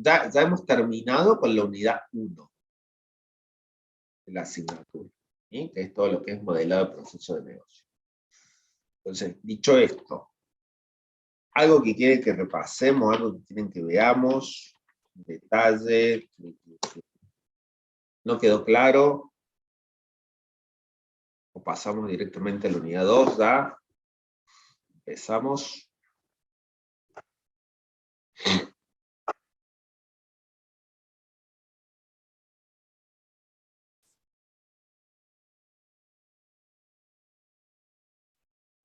ya hemos terminado con la unidad 1 de la asignatura, ¿sí? Que es todo lo que es modelado de proceso de negocio. Entonces, dicho esto, algo que quieren que repasemos, algo que quieren que veamos, detalle, ¿no quedó claro? O pasamos directamente a la unidad 2, ¿ya? Empezamos.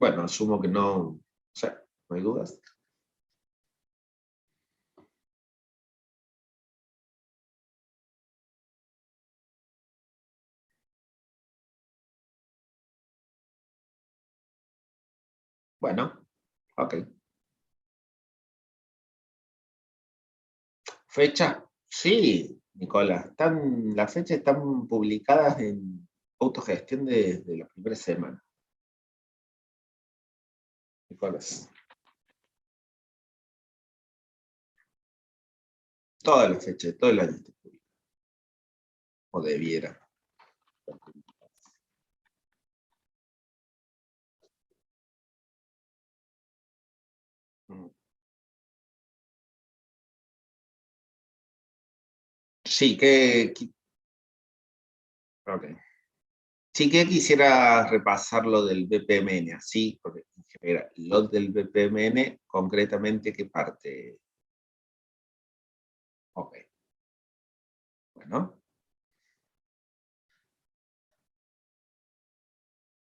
Bueno, asumo que no, o sea, no hay dudas. Bueno, ok. Fecha, sí, Nicolás. Las fechas están publicadas en autogestión de la primera semana. Nicolás. Todas las fechas de todo el año está publicada. O debiera. Sí, ok. Sí que quisiera repasar lo del BPMN, así, porque en general, lo del BPMN, concretamente, ¿qué parte? Ok. Bueno.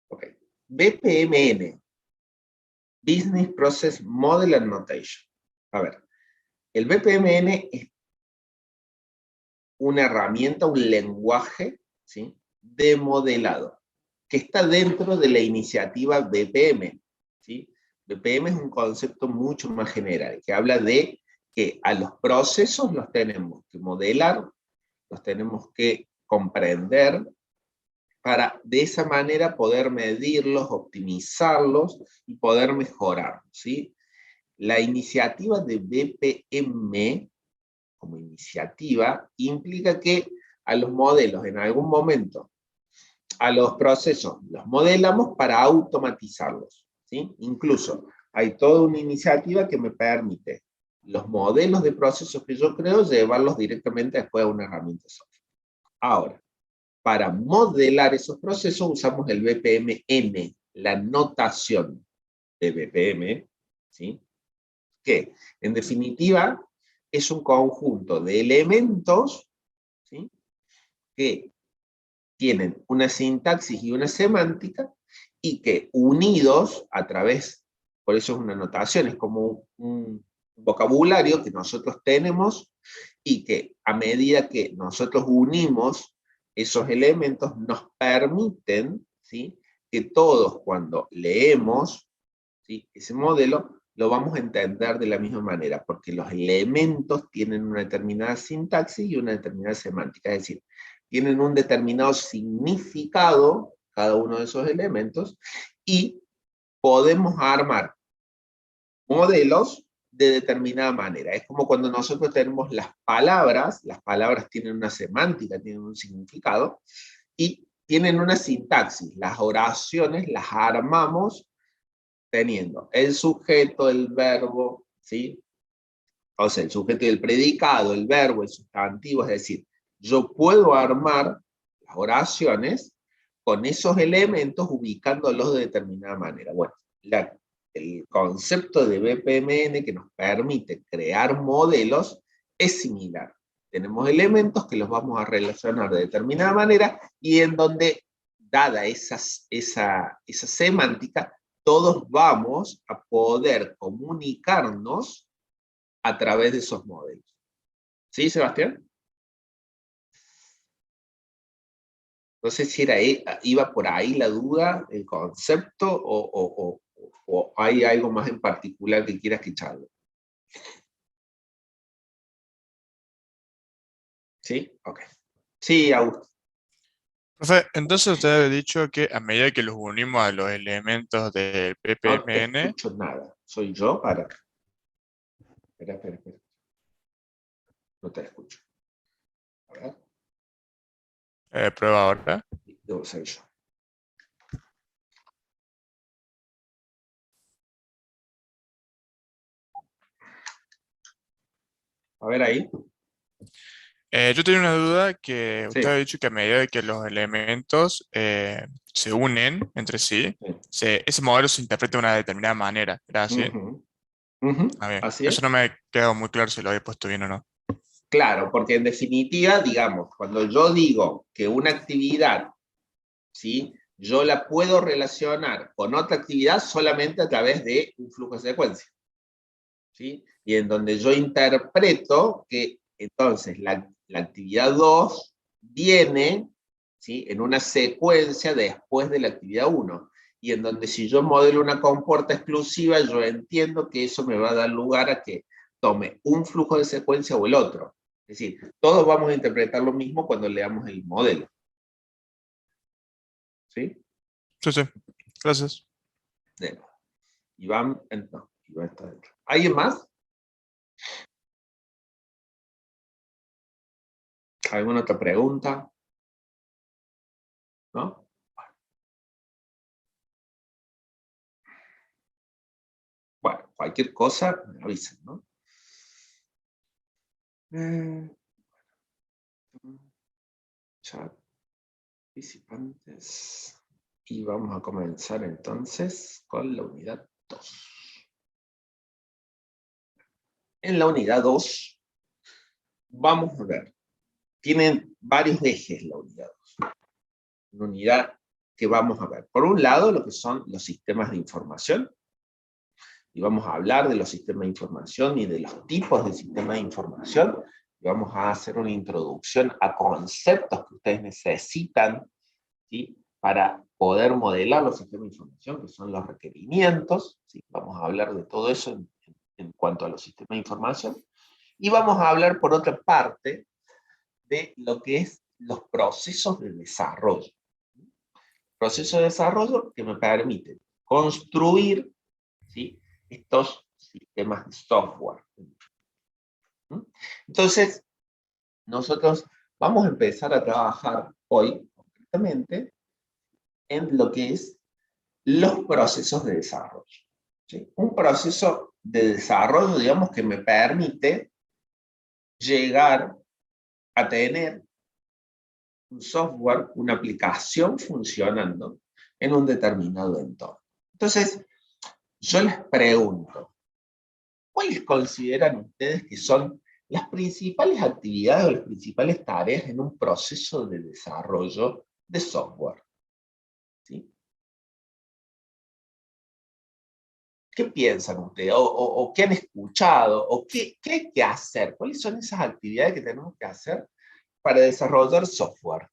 Ok. BPMN, Business Process Model and Notation. A ver, el BPMN es una herramienta, un lenguaje, ¿sí?, de modelado, que está dentro de la iniciativa BPM, ¿sí? BPM es un concepto mucho más general, que habla de que a los procesos los tenemos que modelar, los tenemos que comprender, para de esa manera poder medirlos, optimizarlos y poder mejorarlos, ¿sí? La iniciativa de BPM como iniciativa implica que a los modelos en algún momento, a los procesos, los modelamos para automatizarlos, ¿sí? Incluso hay toda una iniciativa que me permite los modelos de procesos que yo creo llevarlos directamente después a una herramienta software. Ahora, para modelar esos procesos usamos el BPMN, la notación de BPM, ¿sí?, que en definitiva es un conjunto de elementos, ¿sí?, que tienen una sintaxis y una semántica y que unidos a través, por eso es una notación, es como un vocabulario que nosotros tenemos y que a medida que nosotros unimos esos elementos nos permiten, ¿sí?, que todos cuando leemos, ¿sí?, ese modelo lo vamos a entender de la misma manera, porque los elementos tienen una determinada sintaxis y una determinada semántica, es decir, tienen un determinado significado cada uno de esos elementos y podemos armar modelos de determinada manera. Es como cuando nosotros tenemos las palabras tienen una semántica, tienen un significado y tienen una sintaxis. Las oraciones las armamos teniendo el sujeto, el verbo, ¿sí? O sea, el sujeto y el predicado, el verbo, el sustantivo, es decir, yo puedo armar las oraciones con esos elementos ubicándolos de determinada manera. Bueno, el concepto de BPMN que nos permite crear modelos es similar. Tenemos elementos que los vamos a relacionar de determinada manera y en donde, dada esa semántica, todos vamos a poder comunicarnos a través de esos modelos. ¿Sí, Sebastián? No sé si iba por ahí la duda, el concepto, o hay algo más en particular que quieras que charle. ¿Sí? Ok. Sí, Augusto. Profe, entonces usted había dicho que a medida que los unimos a los elementos del No te PPMN, escucho nada. Soy yo para... Espera. No te escucho. A ver, Prueba ahora. debo ser yo. A ver ahí. Yo tenía una duda que Sí, usted ha dicho que a medida de que los elementos se unen entre sí, sí. ese modelo se interpreta de una determinada manera, ¿era así? Ujú, ujú, A ver, así eso es. no me quedó muy claro si lo había puesto bien o no. Claro, porque en definitiva, digamos, cuando yo digo que una actividad, ¿sí? Yo la puedo relacionar con otra actividad solamente a través de un flujo de secuencia, ¿sí? Y en donde yo interpreto que entonces la actividad 2 viene, ¿sí? En una secuencia después de la actividad 1. Y en donde si yo modelo una compuerta exclusiva, yo entiendo que eso me va a dar lugar a que tome un flujo de secuencia o el otro. Es decir, todos vamos a interpretar lo mismo cuando leamos el modelo. ¿Sí? Sí, sí, gracias. De Iván, no, Iván está dentro. ¿Alguien más? ¿Alguna otra pregunta? ¿No? Bueno, cualquier cosa, me avisan, ¿no? Eh, Chat, participantes. Y vamos a comenzar entonces con la unidad 2. En la unidad 2, vamos a ver, tienen varios ejes la unidad 2. Una unidad que vamos a ver. Por un lado, lo que son los sistemas de información, y vamos a hablar de los sistemas de información y de los tipos de sistemas de información, y vamos a hacer una introducción a conceptos que ustedes necesitan, ¿sí? Para poder modelar los sistemas de información, que son los requerimientos, ¿sí? Vamos a hablar de todo eso en cuanto a los sistemas de información, y vamos a hablar por otra parte de lo que es los procesos de desarrollo. Procesos de desarrollo que me permiten construir, ¿sí? Estos sistemas de software. Entonces, nosotros vamos a empezar a trabajar hoy, concretamente, en lo que es los procesos de desarrollo. ¿Sí? Un proceso de desarrollo, digamos, que me permite llegar a tener un software, una aplicación funcionando en un determinado entorno. Entonces, yo les pregunto, ¿cuáles consideran ustedes que son las principales actividades o las principales tareas en un proceso de desarrollo de software? ¿Sí? ¿Qué piensan ustedes? ¿O qué han escuchado? ¿O qué hay que hacer? ¿Cuáles son esas actividades que tenemos que hacer para desarrollar software?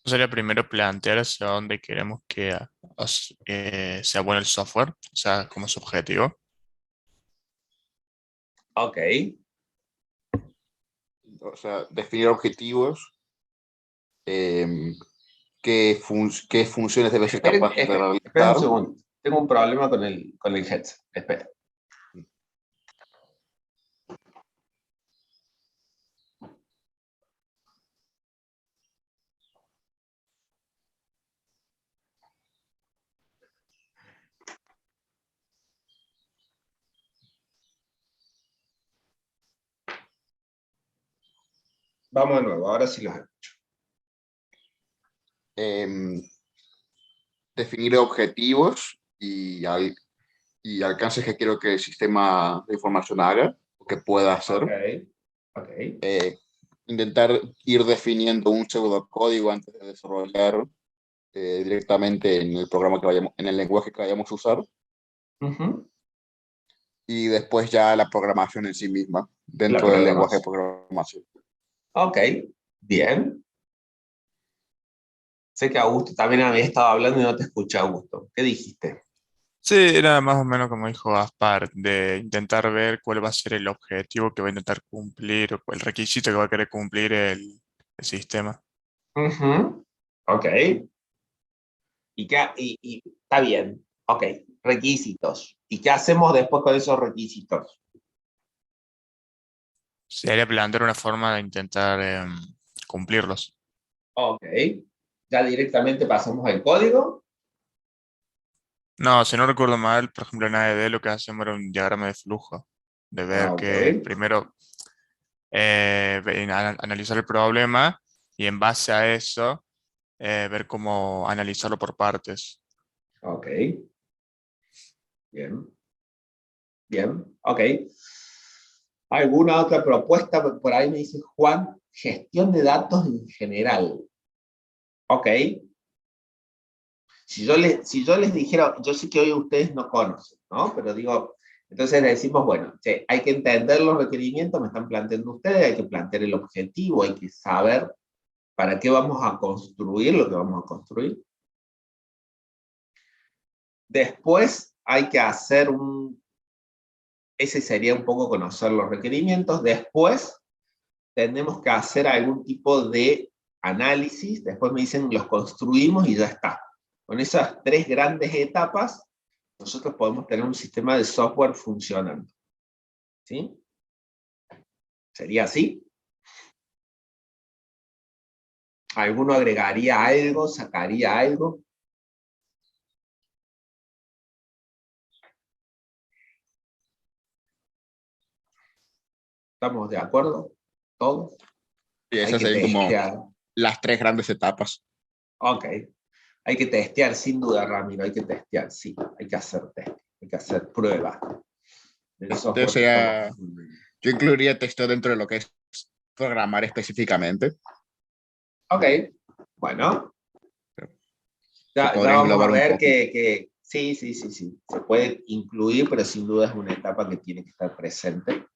Sería primero plantear hacia dónde queremos que sea bueno el software, o sea, como su objetivo. Ok, O sea, definir objetivos, em, qué funciones debe ser capaz de esperen un realizar. segundo. Tengo un problema con el headset. Espera. Vamos de nuevo, ahora sí los escucho. em, Definir objetivos y alcances que quiero que el sistema de información haga o que pueda hacer. Ok, ok. Eh, Intentar ir definiendo un pseudocódigo antes de desarrollar directamente en el programa que vayamos, en el lenguaje que vayamos a usar, Ujú. y después ya la programación en sí misma La dentro del lenguaje de programación. programación. Ok, bien. Sé que Augusto también había estado hablando y no te escuché, Augusto. ¿Qué dijiste? Sí, era más o menos como dijo Gaspar, de intentar ver cuál va a ser el objetivo que va a intentar cumplir o el requisito que va a querer cumplir el sistema. Ujú. Ok. Y está bien. Ok, requisitos. ¿Y qué hacemos después con esos requisitos? Sería plantear una forma de intentar cumplirlos. Ok. Ya directamente pasamos al código. No, si no recuerdo mal, por ejemplo, en AED lo que hacemos era un diagrama de flujo, de ver Ok. que primero analizar el problema y en base a eso ver cómo analizarlo por partes. Ok. Bien. Bien. Ok. ¿Alguna otra propuesta? Por ahí me dice Juan, gestión de datos en general. Ok. Si yo les dijera, yo sé que hoy ustedes no conocen, ¿no? Pero digo, entonces le decimos, bueno, che, hay que entender los requerimientos, me están planteando ustedes, hay que plantear el objetivo, hay que saber para qué vamos a construir lo que vamos a construir. Después hay que hacer ese sería un poco conocer los requerimientos. Después tenemos que hacer algún tipo de análisis, después me dicen los construimos y ya está. Con esas 3 grandes etapas, nosotros podemos tener un sistema de software funcionando. ¿Sí? ¿Sería así? ¿Alguno agregaría algo, sacaría algo? ¿Estamos de acuerdo? ¿Todos? Y Hay esas que serían como testear. las 3 grandes etapas. Ok. Hay que testear, sin duda, Ramiro, hay que testear, sí. Hay que hacer test, hay que hacer pruebas del Entonces software que estamos sería, construyendo. yo incluiría testeo dentro de lo que es programar específicamente. Ok, bueno, Se ya podría vamos a englobar un ver poco. que sí, se puede incluir, pero sin duda es una etapa que tiene que estar presente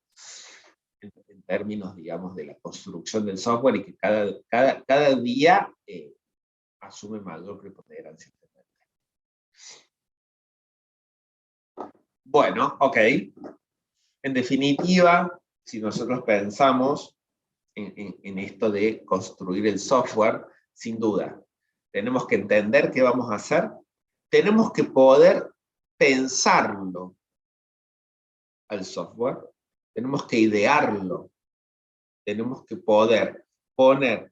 en términos, digamos, de la construcción del software y que cada día asume mayor preponderancia. Bueno, ok. En definitiva, si nosotros pensamos en esto de construir el software, sin duda, tenemos que entender qué vamos a hacer, tenemos que poder pensarlo al software, tenemos que idearlo, tenemos que poder poner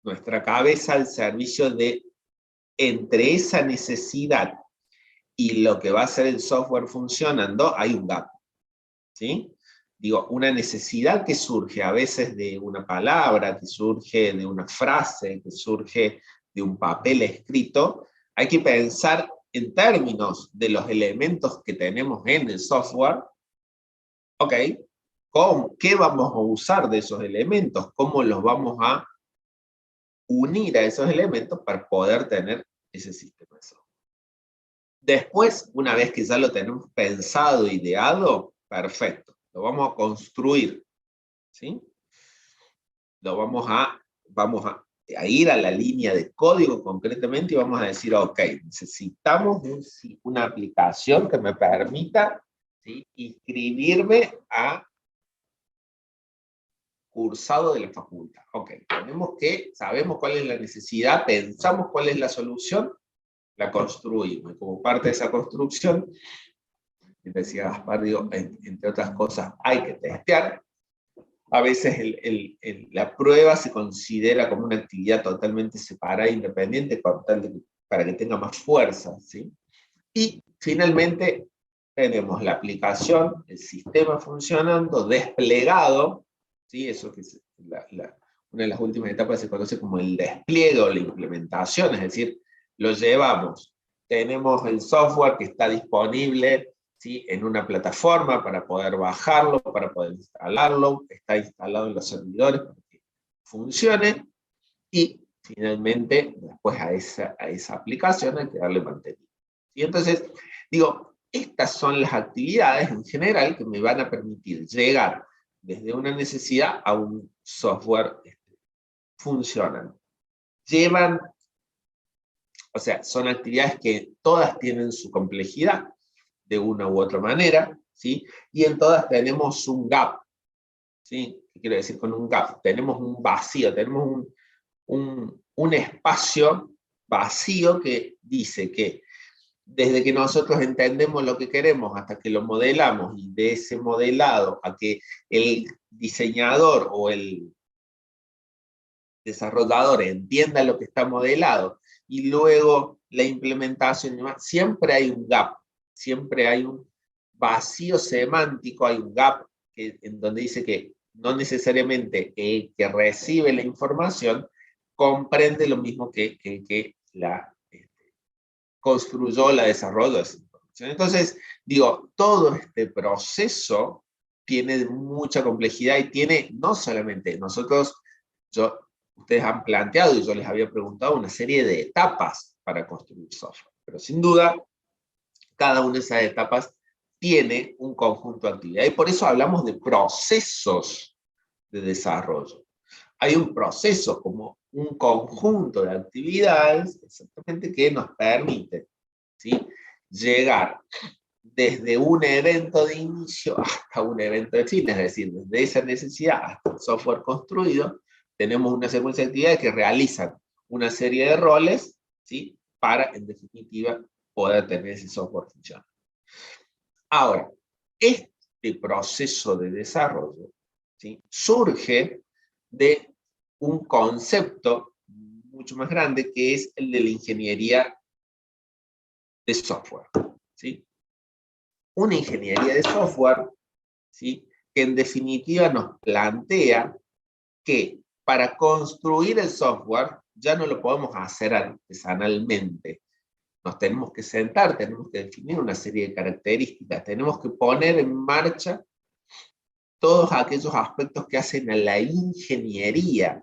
nuestra cabeza al servicio de entre esa necesidad y lo que va a ser el software funcionando, hay un gap. ¿Sí? Digo, una necesidad que surge a veces de una palabra, que surge de una frase, que surge de un papel escrito, hay que pensar en términos de los elementos que tenemos en el software, ok, ¿qué vamos a usar de esos elementos? ¿Cómo los vamos a unir a esos elementos para poder tener ese sistema de software? Después, una vez que ya lo tenemos pensado, ideado, perfecto, lo vamos a construir, ¿sí? Vamos a ir a la línea de código concretamente y vamos a decir, ok, necesitamos una aplicación que me permita, ¿sí?, inscribirme a cursado de la facultad. Ok, sabemos cuál es la necesidad, pensamos cuál es la solución, la construimos. Y como parte de esa construcción, decía Gaspar, digo, entre otras cosas, hay que testear. A veces la prueba se considera como una actividad totalmente separada e independiente para que tenga más fuerza, ¿sí? Y finalmente tenemos la aplicación, el sistema funcionando, desplegado, ¿sí? Eso que es una de las últimas etapas se conoce como el despliegue o la implementación, es decir, lo llevamos, tenemos el software que está disponible, ¿sí?, en una plataforma para poder bajarlo, para poder instalarlo, está instalado en los servidores para que funcione, y finalmente, después a esa aplicación hay que darle mantenimiento. Y entonces, digo, estas son las actividades en general que me van a permitir llegar desde una necesidad a un software funcional. O sea, son actividades que todas tienen su complejidad, de una u otra manera, ¿sí? Y en todas tenemos un gap, ¿sí? ¿Qué quiero decir con un gap? Tenemos un vacío, tenemos un espacio vacío que dice que desde que nosotros entendemos lo que queremos hasta que lo modelamos, y de ese modelado a que el diseñador o el desarrollador entienda lo que está modelado, y luego la implementación y demás, siempre hay un gap, siempre hay un vacío semántico, hay un gap en donde dice que no necesariamente el que recibe la información comprende lo mismo que la construyó, la desarrolló esa información. Entonces, digo, todo este proceso tiene mucha complejidad y tiene, no solamente nosotros, ustedes han planteado y yo les había preguntado una serie de etapas para construir software, pero sin duda, cada una de esas etapas tiene un conjunto de actividades, y por eso hablamos de procesos de desarrollo. Hay un proceso como un conjunto de actividades exactamente que nos permite, ¿sí?, llegar desde un evento de inicio hasta un evento de fin, es decir, desde esa necesidad hasta el software construido, tenemos una secuencia de actividades que realizan una serie de roles, ¿sí?, para, en definitiva, poder tener ese software funcionando. Ahora, este proceso de desarrollo, ¿sí?, surge de un concepto mucho más grande, que es el de la ingeniería de software, ¿sí? Una ingeniería de software, ¿sí?, que en definitiva nos plantea que para construir el software ya no lo podemos hacer artesanalmente. Nos tenemos que sentar, tenemos que definir una serie de características, tenemos que poner en marcha todos aquellos aspectos que hacen a la ingeniería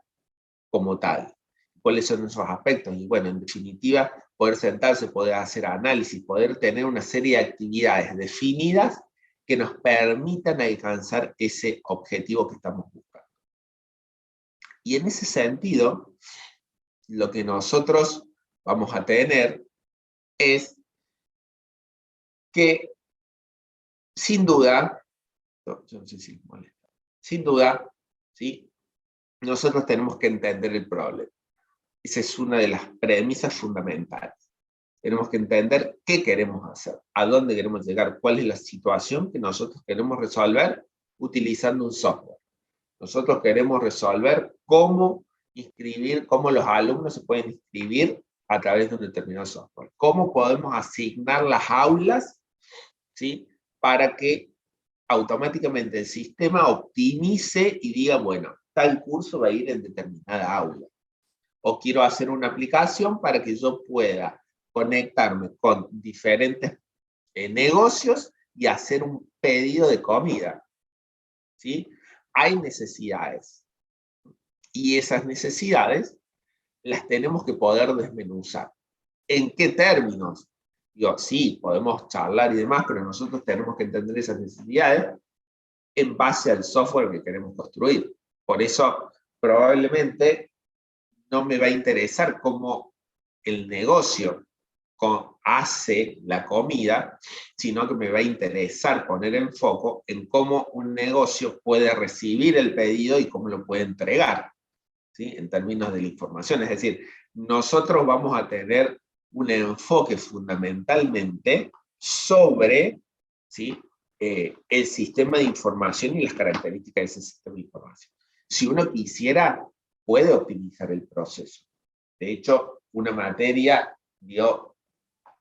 como tal. ¿Cuáles son esos aspectos? Y bueno, en definitiva, poder sentarse, poder hacer análisis, poder tener una serie de actividades definidas que nos permitan alcanzar ese objetivo que estamos buscando. Y en ese sentido, lo que nosotros vamos a tener es que, sin duda, yo no sé si les molesta, sin duda, ¿sí?, nosotros tenemos que entender el problema. Esa es una de las premisas fundamentales. Tenemos que entender qué queremos hacer, a dónde queremos llegar, cuál es la situación que nosotros queremos resolver utilizando un software. Nosotros queremos resolver cómo inscribir, cómo los alumnos se pueden inscribir a través de un determinado software. Cómo podemos asignar las aulas, ¿sí?, para que automáticamente el sistema optimice y diga, bueno, tal curso va a ir en determinada aula. O quiero hacer una aplicación para que yo pueda conectarme con diferentes negocios y hacer un pedido de comida, ¿sí? Hay necesidades, y esas necesidades las tenemos que poder desmenuzar. ¿En qué términos? Digo, sí, podemos charlar y demás, pero nosotros tenemos que entender esas necesidades en base al software que queremos construir. Por eso, probablemente, no me va a interesar cómo el negocio hace la comida, sino que me va a interesar poner en foco en cómo un negocio puede recibir el pedido y cómo lo puede entregar, ¿sí?, en términos de la información. Es decir, nosotros vamos a tener un enfoque fundamentalmente sobre, ¿sí?, el sistema de información y las características de ese sistema de información. Si uno quisiera, puede optimizar el proceso. De hecho, una materia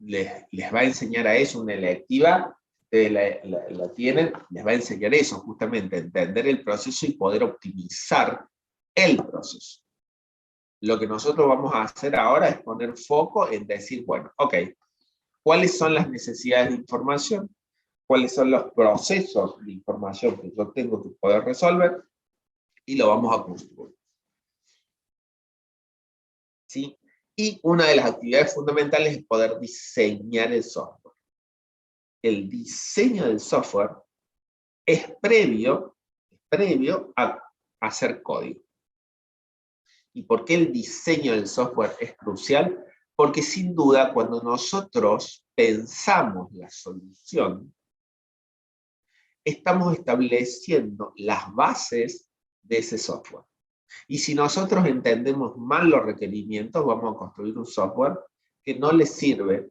les va a enseñar a eso, una electiva, la tienen, les va a enseñar eso, justamente, entender el proceso y poder optimizar el proceso. Lo que nosotros vamos a hacer ahora es poner foco en decir, bueno, ok, ¿cuáles son las necesidades de información? ¿Cuáles son los procesos de información que yo tengo que poder resolver? Y lo vamos a construir, ¿sí? Y una de las actividades fundamentales es poder diseñar el software. El diseño del software es previo a hacer código. ¿Y por qué el diseño del software es crucial? Porque sin duda, cuando nosotros pensamos la solución, estamos estableciendo las bases de ese software. Y si nosotros entendemos mal los requerimientos, vamos a construir un software que no le sirve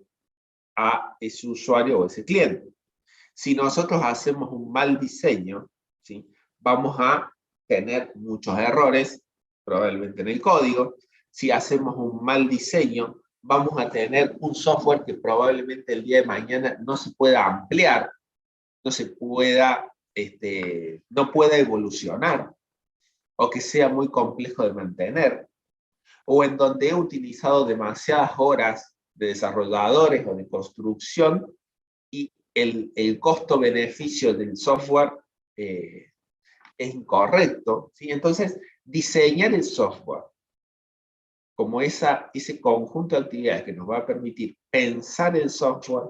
a ese usuario o ese cliente. Si nosotros hacemos un mal diseño, ¿sí?, vamos a tener muchos errores, probablemente en el código. Si hacemos un mal diseño, vamos a tener un software que probablemente el día de mañana no se pueda ampliar, no se pueda, no pueda evolucionar, o que sea muy complejo de mantener, o en donde he utilizado demasiadas horas de desarrolladores o de construcción, y el costo-beneficio del software es incorrecto, ¿sí? Entonces, diseñar el software como ese conjunto de actividades que nos va a permitir pensar el software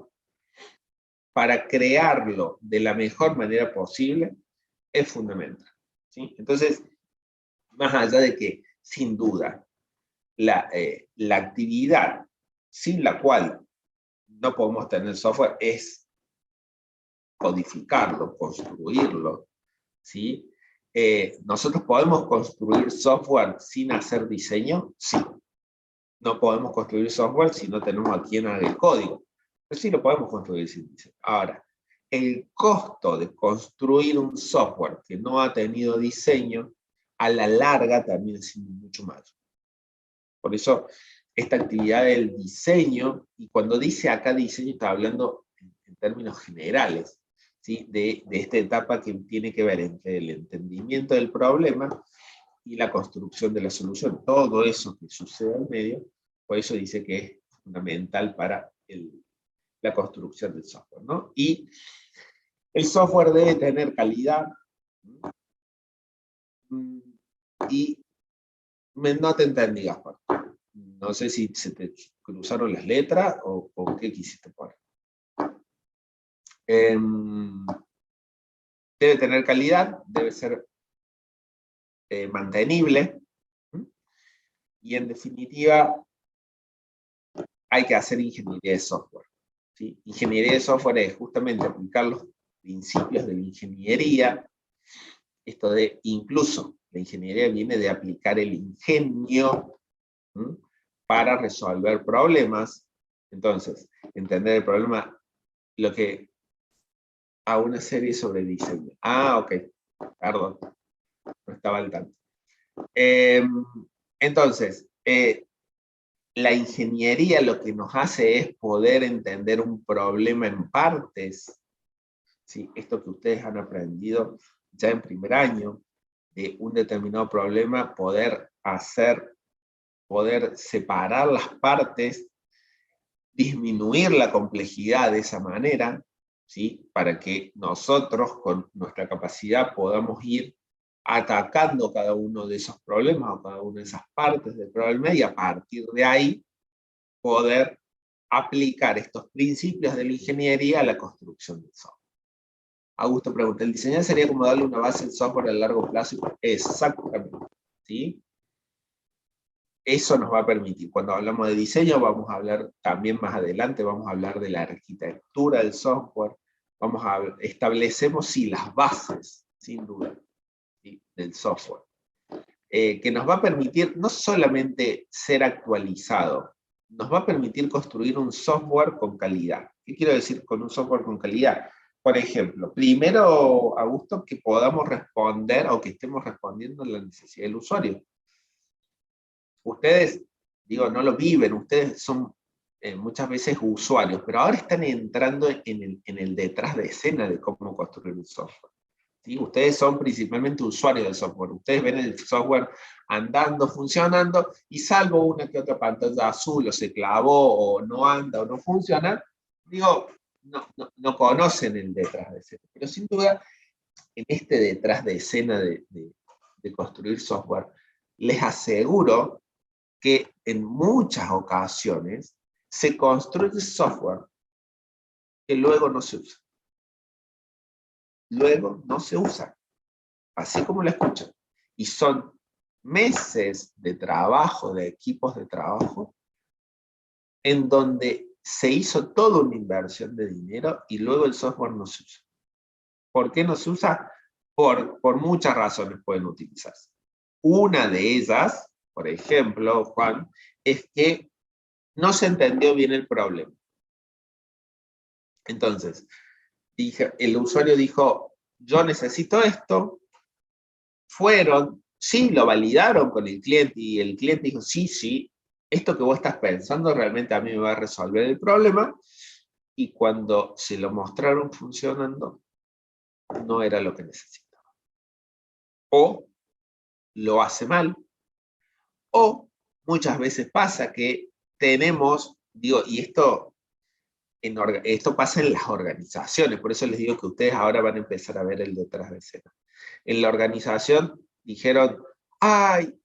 para crearlo de la mejor manera posible es fundamental, ¿sí? Entonces, más allá de que, sin duda, la actividad sin la cual no podemos tener software es codificarlo, construirlo, ¿sí? ¿Nosotros podemos construir software sin hacer diseño? Sí. No podemos construir software si no tenemos a quien haga el código. Pero sí lo podemos construir sin diseño. Ahora, el costo de construir un software que no ha tenido diseño, a la larga también es mucho mayor. Por eso, esta actividad del diseño, y cuando dice acá diseño, está hablando en términos generales, ¿sí?, de esta etapa que tiene que ver entre el entendimiento del problema y la construcción de la solución. Todo eso que sucede al medio, por eso dice que es fundamental para la construcción del software, ¿no? Y el software debe tener calidad, y no te entendí, Gaspar. No sé si se te cruzaron las letras o qué quisiste poner. Debe tener calidad, debe ser mantenible, y en definitiva hay que hacer ingeniería de software, ¿sí? Ingeniería de software es justamente aplicar los principios de la ingeniería. Esto de, incluso, la ingeniería viene de aplicar el ingenio, ¿sí?, para resolver problemas. Entonces, entender el problema, lo que a una serie sobre diseño. Ah, ok, perdón, no estaba al tanto. Entonces, la ingeniería lo que nos hace es poder entender un problema en partes, ¿sí? Esto que ustedes han aprendido ya en primer año, de un determinado problema, poder separar las partes, disminuir la complejidad de esa manera, ¿sí?, para que nosotros con nuestra capacidad podamos ir atacando cada uno de esos problemas o cada una de esas partes del problema, y a partir de ahí poder aplicar estos principios de la ingeniería a la construcción del software. Augusto pregunta, ¿el diseño sería como darle una base al software a largo plazo? Exactamente, ¿sí? Eso nos va a permitir, cuando hablamos de diseño, vamos a hablar también más adelante, vamos a hablar de la arquitectura del software, establecemos, sí, las bases, sin duda, ¿sí?, del software, que nos va a permitir no solamente ser actualizado, nos va a permitir construir un software con calidad. ¿Qué quiero decir con un software con calidad? Por ejemplo, primero, Augusto, que podamos responder, o que estemos respondiendo a la necesidad del usuario. Ustedes, digo, no lo viven, ustedes son muchas veces usuarios, pero ahora están entrando en el detrás de escena de cómo construir un software, ¿sí? Ustedes son principalmente usuarios del software, ustedes ven el software andando, funcionando, y salvo una que otra pantalla azul, o se clavó, o no anda, o no funciona, digo, no conocen el detrás de escena. Pero sin duda, en este detrás de escena de construir software, les aseguro que en muchas ocasiones se construye software que luego no se usa. Luego no se usa, así como lo escuchan. Y son meses de trabajo, de equipos de trabajo, en donde se hizo toda una inversión de dinero y luego el software no se usa. ¿Por qué no se usa? Por muchas razones pueden utilizarse. Una de ellas, por ejemplo, Juan, es que no se entendió bien el problema. Entonces, el usuario dijo, yo necesito esto, fueron, sí, lo validaron con el cliente, y el cliente dijo, sí, sí, esto que vos estás pensando realmente a mí me va a resolver el problema, y cuando se lo mostraron funcionando, no era lo que necesitaba. O lo hace mal, o muchas veces pasa que tenemos, digo, y esto pasa en las organizaciones, por eso les digo que ustedes ahora van a empezar a ver el detrás de escena. En la organización dijeron, ay,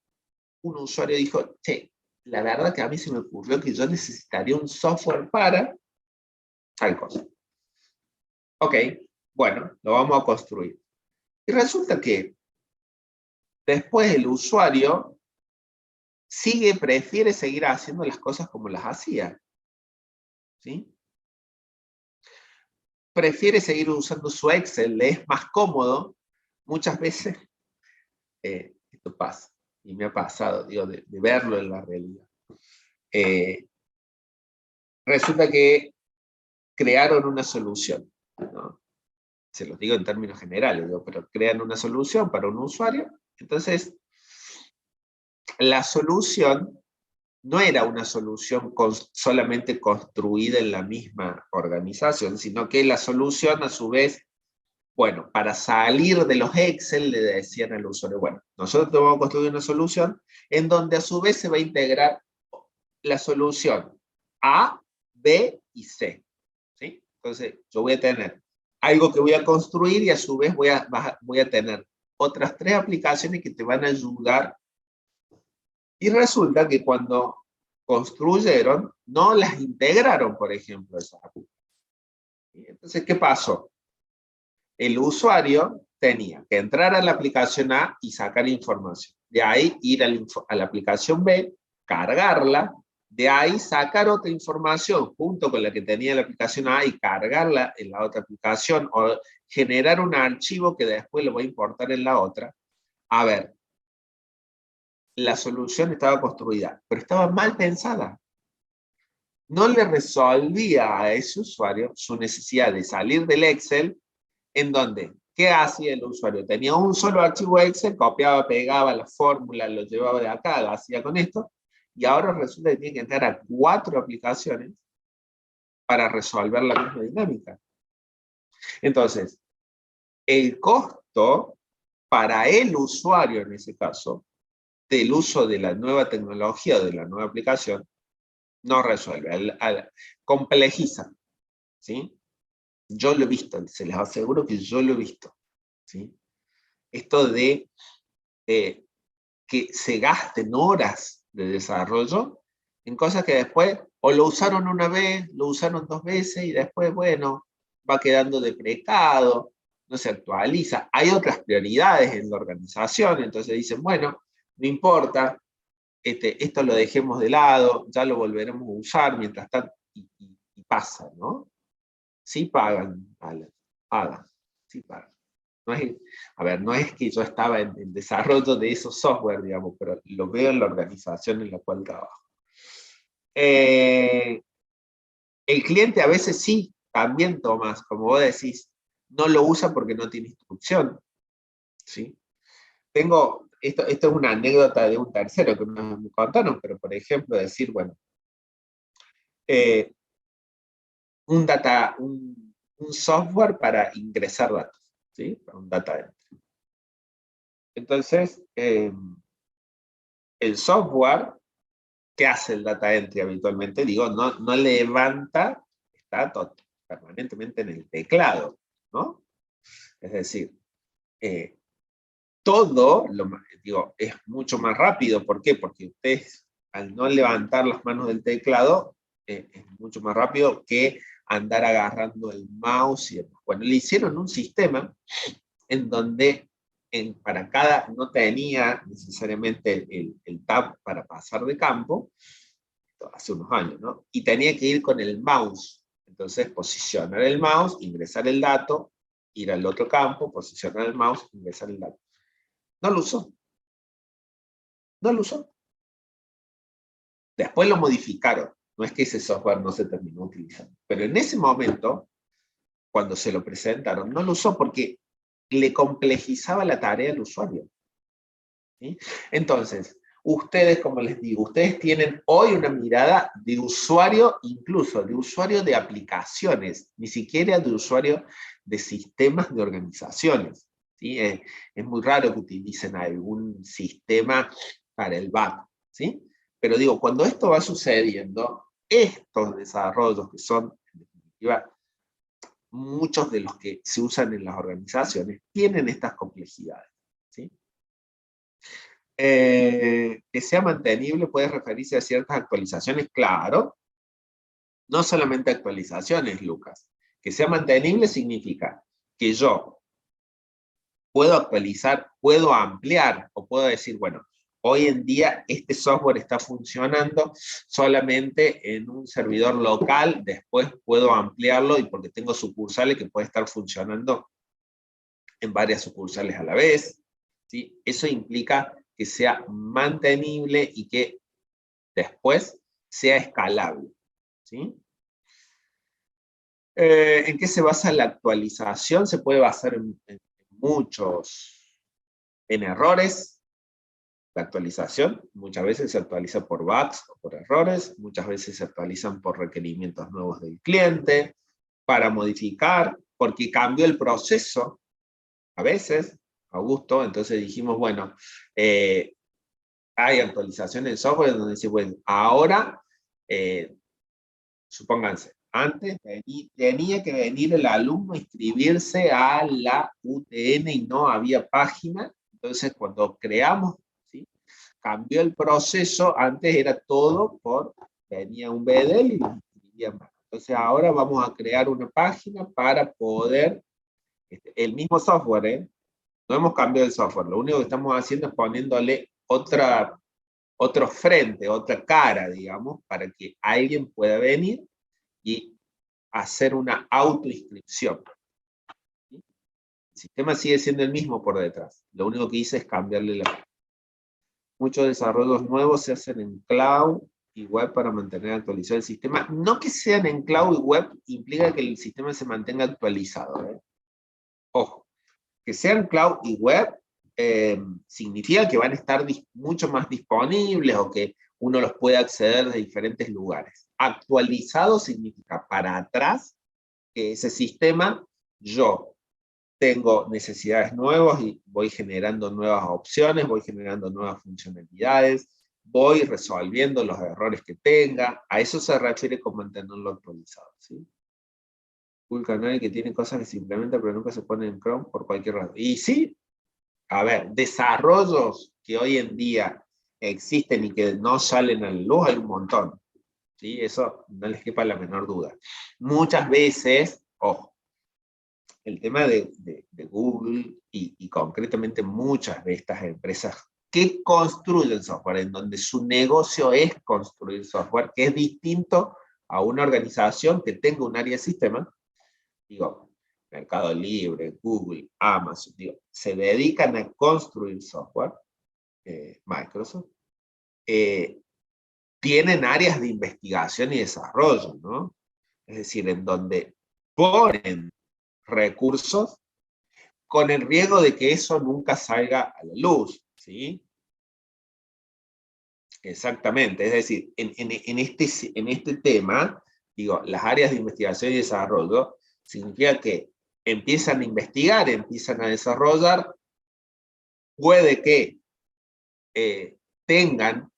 un usuario dijo, che, la verdad que a mí se me ocurrió que yo necesitaría un software para tal cosa. Ok, bueno, lo vamos a construir. Y resulta que después el usuario prefiere seguir haciendo las cosas como las hacía. ¿Sí? Prefiere seguir usando su Excel, le es más cómodo. Muchas veces esto pasa, y me ha pasado, digo, de verlo en la realidad. Resulta que crearon una solución, ¿no? Se los digo en términos generales, digo, pero crean una solución para un usuario. Entonces, la solución no era una solución solamente construida en la misma organización, sino que la solución a su vez, bueno, para salir de los Excel le decían al usuario, bueno, nosotros te vamos a construir una solución en donde a su vez se va a integrar la solución A, B y C. ¿Sí? Entonces, yo voy a tener algo que voy a construir y a su vez voy a tener otras 3 aplicaciones que te van a ayudar. Y resulta que cuando construyeron, no las integraron, por ejemplo, esas aplicaciones. Entonces, ¿qué pasó? El usuario tenía que entrar a la aplicación A y sacar información. De ahí ir a la aplicación B, cargarla, de ahí sacar otra información junto con la que tenía la aplicación A y cargarla en la otra aplicación, o generar un archivo que después lo voy a importar en la otra. A ver, la solución estaba construida, pero estaba mal pensada. No le resolvía a ese usuario su necesidad de salir del Excel, en donde, ¿qué hacía el usuario? Tenía un solo archivo Excel, copiaba, pegaba la fórmula, lo llevaba de acá, lo hacía con esto, y ahora resulta que tiene que entrar a 4 aplicaciones para resolver la misma dinámica. Entonces, el costo para el usuario, en ese caso, del uso de la nueva tecnología o de la nueva aplicación, no resuelve, complejiza. ¿Sí? Yo lo he visto, se les aseguro que yo lo he visto. ¿Sí? Esto de que se gasten horas de desarrollo en cosas que después o lo usaron una vez, lo usaron 2 veces y después, bueno, va quedando deprecado, no se actualiza. Hay otras prioridades en la organización, entonces dicen, bueno, no importa, esto lo dejemos de lado, ya lo volveremos a usar mientras tanto, y pasa, ¿no? Sí pagan, pagan, sí pagan. No es, a ver, no es que yo estaba en desarrollo de esos software, digamos, pero lo veo en la organización en la cual trabajo. El cliente a veces sí, también, Tomás, como vos decís, no lo usa porque no tiene instrucción. ¿Sí? Esto es una anécdota de un tercero que me contaron, pero por ejemplo decir, bueno, un software para ingresar datos, ¿sí? Para un data entry. Entonces, el software, ¿qué hace el data entry habitualmente? Digo, no levanta, está permanentemente en el teclado, ¿no? Es decir, digo, es mucho más rápido. ¿Por qué? Porque ustedes, al no levantar las manos del teclado, es mucho más rápido que andar agarrando el mouse. Bueno, le hicieron un sistema en donde para cada, no tenía necesariamente el tab para pasar de campo, hace unos años, ¿no? Y tenía que ir con el mouse. Entonces, posicionar el mouse, ingresar el dato, ir al otro campo, posicionar el mouse, ingresar el dato. No lo usó. No lo usó. Después lo modificaron. No es que ese software no se terminó utilizando. Pero en ese momento, cuando se lo presentaron. No lo usó porque le complejizaba la tarea al usuario. ¿Sí? Entonces, ustedes, como les digo, ustedes tienen hoy una mirada de usuario, incluso de usuario de aplicaciones, ni siquiera de usuario de sistemas de organizaciones. ¿Sí? Es muy raro que utilicen algún sistema para el back, ¿sí? Pero digo, cuando esto va sucediendo, estos desarrollos que son, en definitiva, muchos de los que se usan en las organizaciones, tienen estas complejidades, ¿sí? Que sea mantenible puede referirse a ciertas actualizaciones, claro, no solamente actualizaciones, Lucas. Que sea mantenible significa que yo puedo actualizar, puedo ampliar, o puedo decir, bueno, hoy en día este software está funcionando solamente en un servidor local, después puedo ampliarlo y porque tengo sucursales que puede estar funcionando en varias sucursales a la vez, ¿sí? Eso implica que sea mantenible y que después sea escalable, ¿sí? ¿En qué se basa la actualización? Se puede basar en errores. La actualización muchas veces se actualiza por bugs o por errores, muchas veces se actualizan por requerimientos nuevos del cliente, para modificar, porque cambió el proceso, a veces, Augusto, entonces dijimos, bueno, hay actualizaciones de software donde dice, bueno, ahora, supónganse, antes tenía que venir el alumno a inscribirse a la UTN y no había página, entonces cuando creamos, ¿sí? Cambió el proceso, antes era todo venía un BDL y lo inscribía más. Entonces ahora vamos a crear una página para poder, el mismo software, no hemos cambiado el software, lo único que estamos haciendo es poniéndole otro frente, otra cara, digamos, para que alguien pueda venir y hacer una autoinscripción. ¿Sí? El sistema sigue siendo el mismo por detrás, lo único que hice es cambiarle la... Muchos desarrollos nuevos se hacen en cloud y web para mantener actualizado el sistema. No que sean en cloud y web implica que el sistema se mantenga actualizado, ¿eh? Ojo, que sean cloud y web significa que van a estar mucho más disponibles o que uno los puede acceder de diferentes lugares. Actualizado significa para atrás que ese sistema, yo tengo necesidades nuevas y voy generando nuevas opciones, voy generando nuevas funcionalidades, voy resolviendo los errores que tenga. A eso se refiere con mantenerlo actualizado, ¿sí? Google Canary que tiene cosas que se implementan pero nunca se ponen en Chrome por cualquier razón. Y sí, a ver, desarrollos que hoy en día existen y que no salen a la luz hay un montón, ¿sí? Eso no les quepa la menor duda. Muchas veces, ojo, el tema de Google y concretamente muchas de estas empresas que construyen software, en donde su negocio es construir software, que es distinto a una organización que tenga un área de sistema, digo, Mercado Libre, Google, Amazon, digo, se dedican a construir software, Microsoft, tienen áreas de investigación y desarrollo, ¿no? Es decir, en donde ponen recursos con el riesgo de que eso nunca salga a la luz, ¿sí? Exactamente, es decir, en este tema, digo, las áreas de investigación y desarrollo, significa que empiezan a investigar, empiezan a desarrollar, puede que tengan,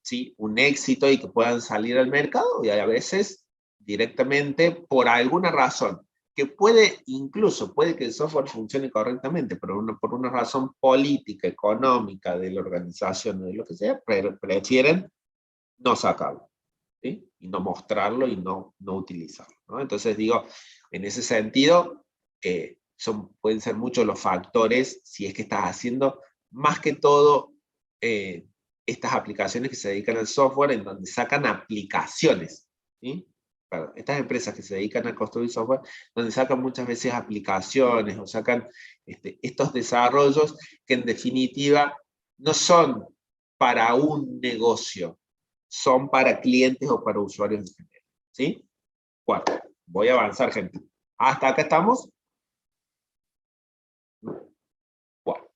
¿sí?, un éxito y que puedan salir al mercado, y a veces directamente por alguna razón, que puede que el software funcione correctamente, pero por una razón política, económica, de la organización, de lo que sea, prefieren no sacarlo, ¿sí? Y no mostrarlo y no utilizarlo, ¿no? Entonces digo, en ese sentido, pueden ser muchos los factores, si es que estás haciendo, más que todo, estas aplicaciones que se dedican al software, en donde sacan aplicaciones, ¿sí? Para estas empresas que se dedican a construir software, donde sacan muchas veces aplicaciones, o sacan estos desarrollos que en definitiva no son para un negocio, son para clientes o para usuarios en general, ¿sí? Cuatro. Voy a avanzar, gente. ¿Hasta acá estamos? Bueno.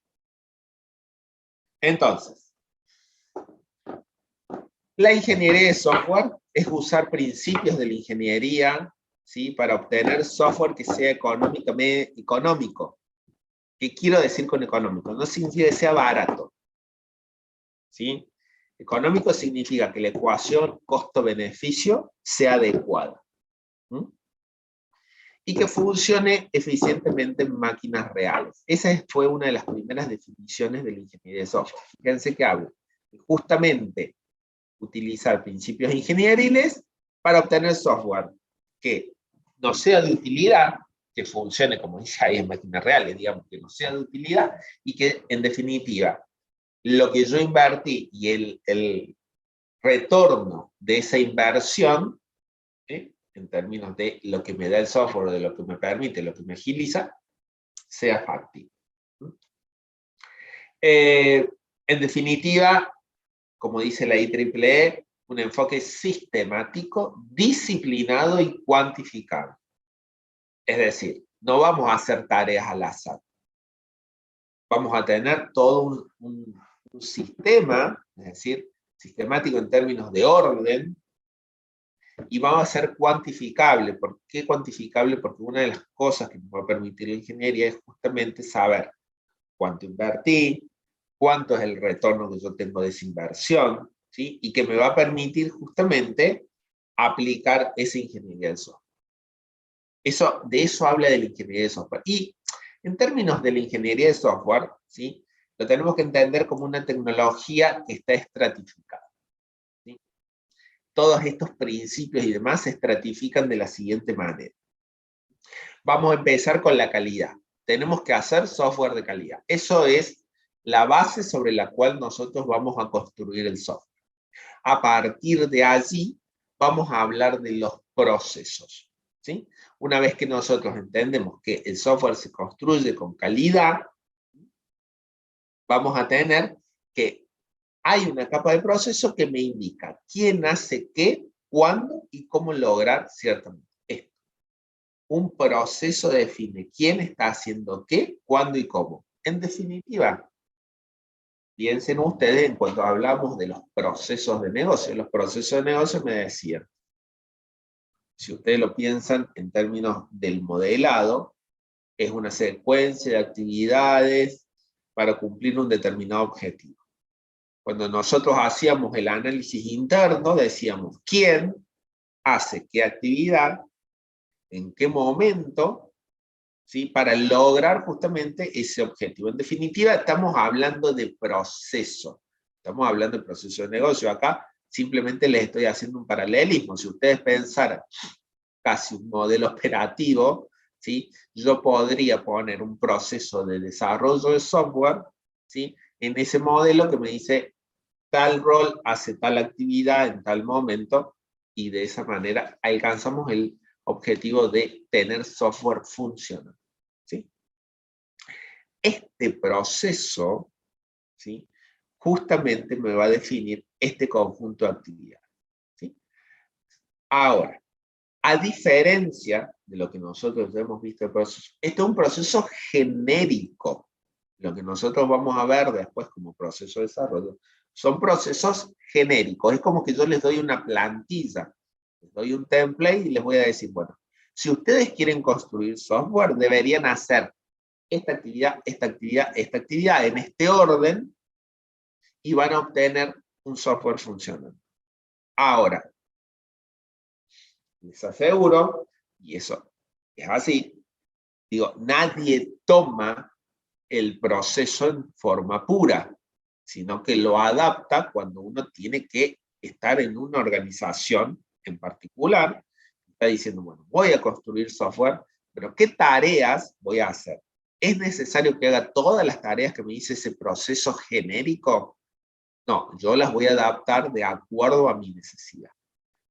Entonces, la ingeniería de software es usar principios de la ingeniería, ¿sí?, para obtener software que sea económico. ¿Qué quiero decir con económico? No significa que sea barato, ¿sí? Económico significa que la ecuación costo-beneficio sea adecuada. ¿Mm? Y que funcione eficientemente en máquinas reales. Esa fue una de las primeras definiciones de la ingeniería de software. Fíjense que hablo de justamente utilizar principios ingenieriles para obtener software que no sea de utilidad, que funcione como dice ahí en máquinas reales, digamos, que no sea de utilidad, y que en definitiva lo que yo invertí y el retorno de esa inversión, en términos de lo que me da el software, de lo que me permite, lo que me agiliza, sea factible. En definitiva, como dice la IEEE, un enfoque sistemático, disciplinado y cuantificado. Es decir, no vamos a hacer tareas al azar. Vamos a tener todo un sistema, es decir, sistemático en términos de orden, y vamos a ser cuantificable. ¿Por qué cuantificable? Porque una de las cosas que nos va a permitir la ingeniería es justamente saber cuánto invertí, cuánto es el retorno que yo tengo de esa inversión, ¿sí? Y que me va a permitir justamente aplicar esa ingeniería del software. De eso habla de la ingeniería de software. Y en términos de la ingeniería de software, ¿sí?, lo tenemos que entender como una tecnología que está estratificada. ¿Sí? Todos estos principios y demás se estratifican de la siguiente manera. Vamos a empezar con la calidad. Tenemos que hacer software de calidad. Eso es la base sobre la cual nosotros vamos a construir el software. A partir de allí, vamos a hablar de los procesos, ¿sí? Una vez que nosotros entendemos que el software se construye con calidad, vamos a tener que hay una capa de proceso que me indica quién hace qué, cuándo y cómo lograr ciertamente esto. Un proceso define quién está haciendo qué, cuándo y cómo. En definitiva, piensen ustedes en cuando hablamos de los procesos de negocio. Los procesos de negocio me decían, si ustedes lo piensan en términos del modelado, es una secuencia de actividades para cumplir un determinado objetivo. Cuando nosotros hacíamos el análisis interno, decíamos quién hace qué actividad, en qué momento, ¿sí?, para lograr justamente ese objetivo. En definitiva, estamos hablando de proceso. Estamos hablando de proceso de negocio. Acá simplemente les estoy haciendo un paralelismo. Si ustedes pensaran casi un modelo operativo, ¿sí?, yo podría poner un proceso de desarrollo de software, ¿sí?, en ese modelo que me dice tal rol hace tal actividad en tal momento, y de esa manera alcanzamos el objetivo de tener software funcional, ¿sí? Este proceso, ¿sí?, justamente me va a definir este conjunto de actividades, ¿sí? Ahora, a diferencia de lo que nosotros hemos visto el proceso, este es un proceso genérico. Lo que nosotros vamos a ver después como proceso de desarrollo son procesos genéricos. Es como que yo les doy una plantilla, les doy un template y les voy a decir, bueno, si ustedes quieren construir software, deberían hacer esta actividad, esta actividad, esta actividad en este orden y van a obtener un software funcional. Ahora, les aseguro, y eso es así, digo, nadie toma el proceso en forma pura, sino que lo adapta cuando uno tiene que estar en una organización en particular. Está diciendo, bueno, voy a construir software, pero ¿qué tareas voy a hacer? ¿Es necesario que haga todas las tareas que me dice ese proceso genérico? No, yo las voy a adaptar de acuerdo a mi necesidad.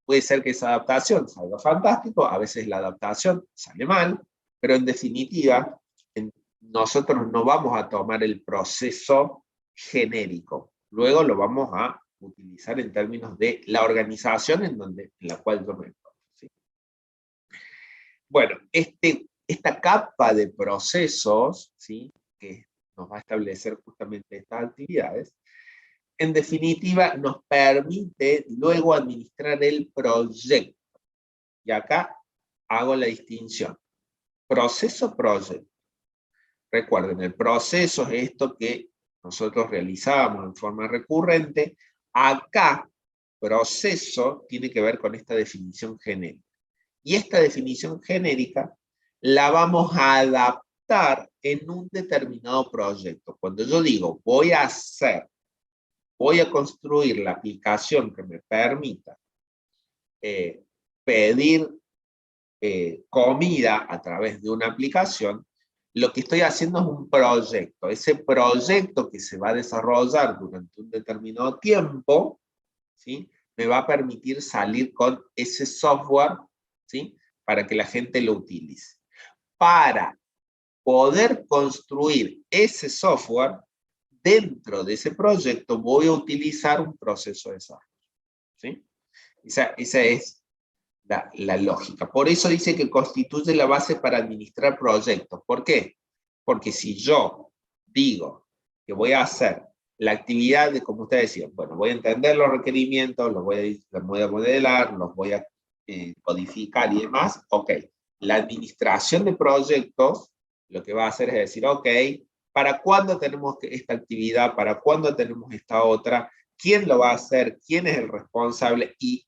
Puede ser que esa adaptación salga fantástico, a veces la adaptación sale mal, pero en definitiva, nosotros no vamos a tomar el proceso genérico. Luego lo vamos a utilizar en términos de la organización en la cual yo me encuentro, ¿sí? Bueno, esta capa de procesos, ¿sí?, que nos va a establecer justamente estas actividades, en definitiva nos permite luego administrar el proyecto. Y acá hago la distinción. Proceso-proyecto. Recuerden, el proceso es esto que nosotros realizábamos en forma recurrente. Acá, proceso tiene que ver con esta definición genérica. Y esta definición genérica la vamos a adaptar en un determinado proyecto. Cuando yo digo voy a construir la aplicación que me permita pedir comida a través de una aplicación, lo que estoy haciendo es un proyecto. Ese proyecto que se va a desarrollar durante un determinado tiempo, ¿sí?, me va a permitir salir con ese software, ¿sí?, para que la gente lo utilice. Para poder construir ese software, dentro de ese proyecto voy a utilizar un proceso de desarrollo, ¿sí? Esa es la lógica. Por eso dice que constituye la base para administrar proyectos. ¿Por qué? Porque si yo digo que voy a hacer la actividad de, como ustedes decían, bueno, voy a entender los requerimientos, los voy a modelar, los voy a codificar y demás, ok. La administración de proyectos lo que va a hacer es decir, ok, ¿para cuándo tenemos esta actividad? ¿Para cuándo tenemos esta otra? ¿Quién lo va a hacer? ¿Quién es el responsable? Y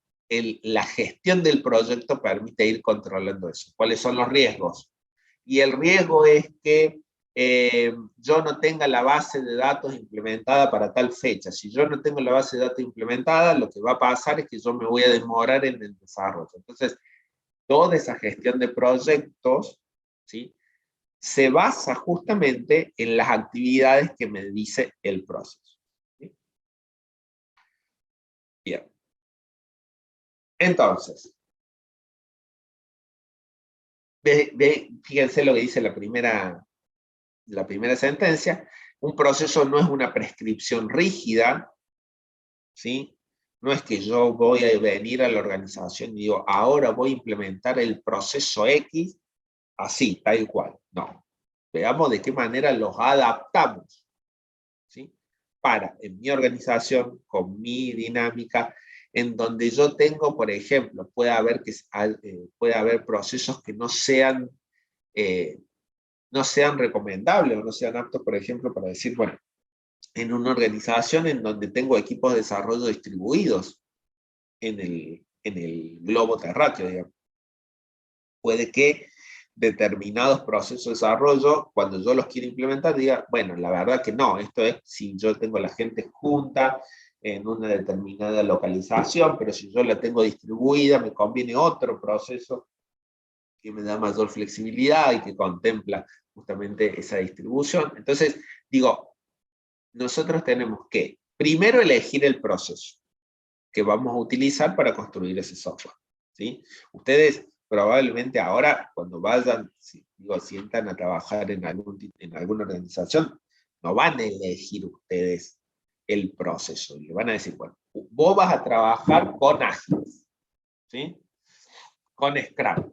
la gestión del proyecto permite ir controlando eso. ¿Cuáles son los riesgos? Y el riesgo es que yo no tenga la base de datos implementada para tal fecha. Si yo no tengo la base de datos implementada, lo que va a pasar es que yo me voy a demorar en el desarrollo. Entonces, toda esa gestión de proyectos, ¿sí?, se basa justamente en las actividades que me dice el proceso. ¿Sí? Bien. Entonces, fíjense lo que dice la primera sentencia. Un proceso no es una prescripción rígida, ¿sí? No es que yo voy a venir a la organización y digo, ahora voy a implementar el proceso X, así, tal cual. No. Veamos de qué manera los adaptamos, ¿sí?, para, en mi organización, con mi dinámica, en donde yo tengo, por ejemplo, puede haber procesos que no sean recomendables o no sean aptos, por ejemplo, para decir, bueno, en una organización en donde tengo equipos de desarrollo distribuidos en el globo terráqueo, digamos. Puede que determinados procesos de desarrollo, cuando yo los quiero implementar, diga, bueno, la verdad que no, esto es si yo tengo la gente junta en una determinada localización, pero si yo la tengo distribuida, me conviene otro proceso que me da mayor flexibilidad y que contempla justamente esa distribución. Entonces, digo, nosotros tenemos que primero elegir el proceso que vamos a utilizar para construir ese software, ¿sí? Ustedes probablemente ahora, cuando vayan, sientan a trabajar en alguna organización, no van a elegir ustedes el proceso. Le van a decir, bueno, vos vas a trabajar con Ágiles, ¿sí?, con Scrum.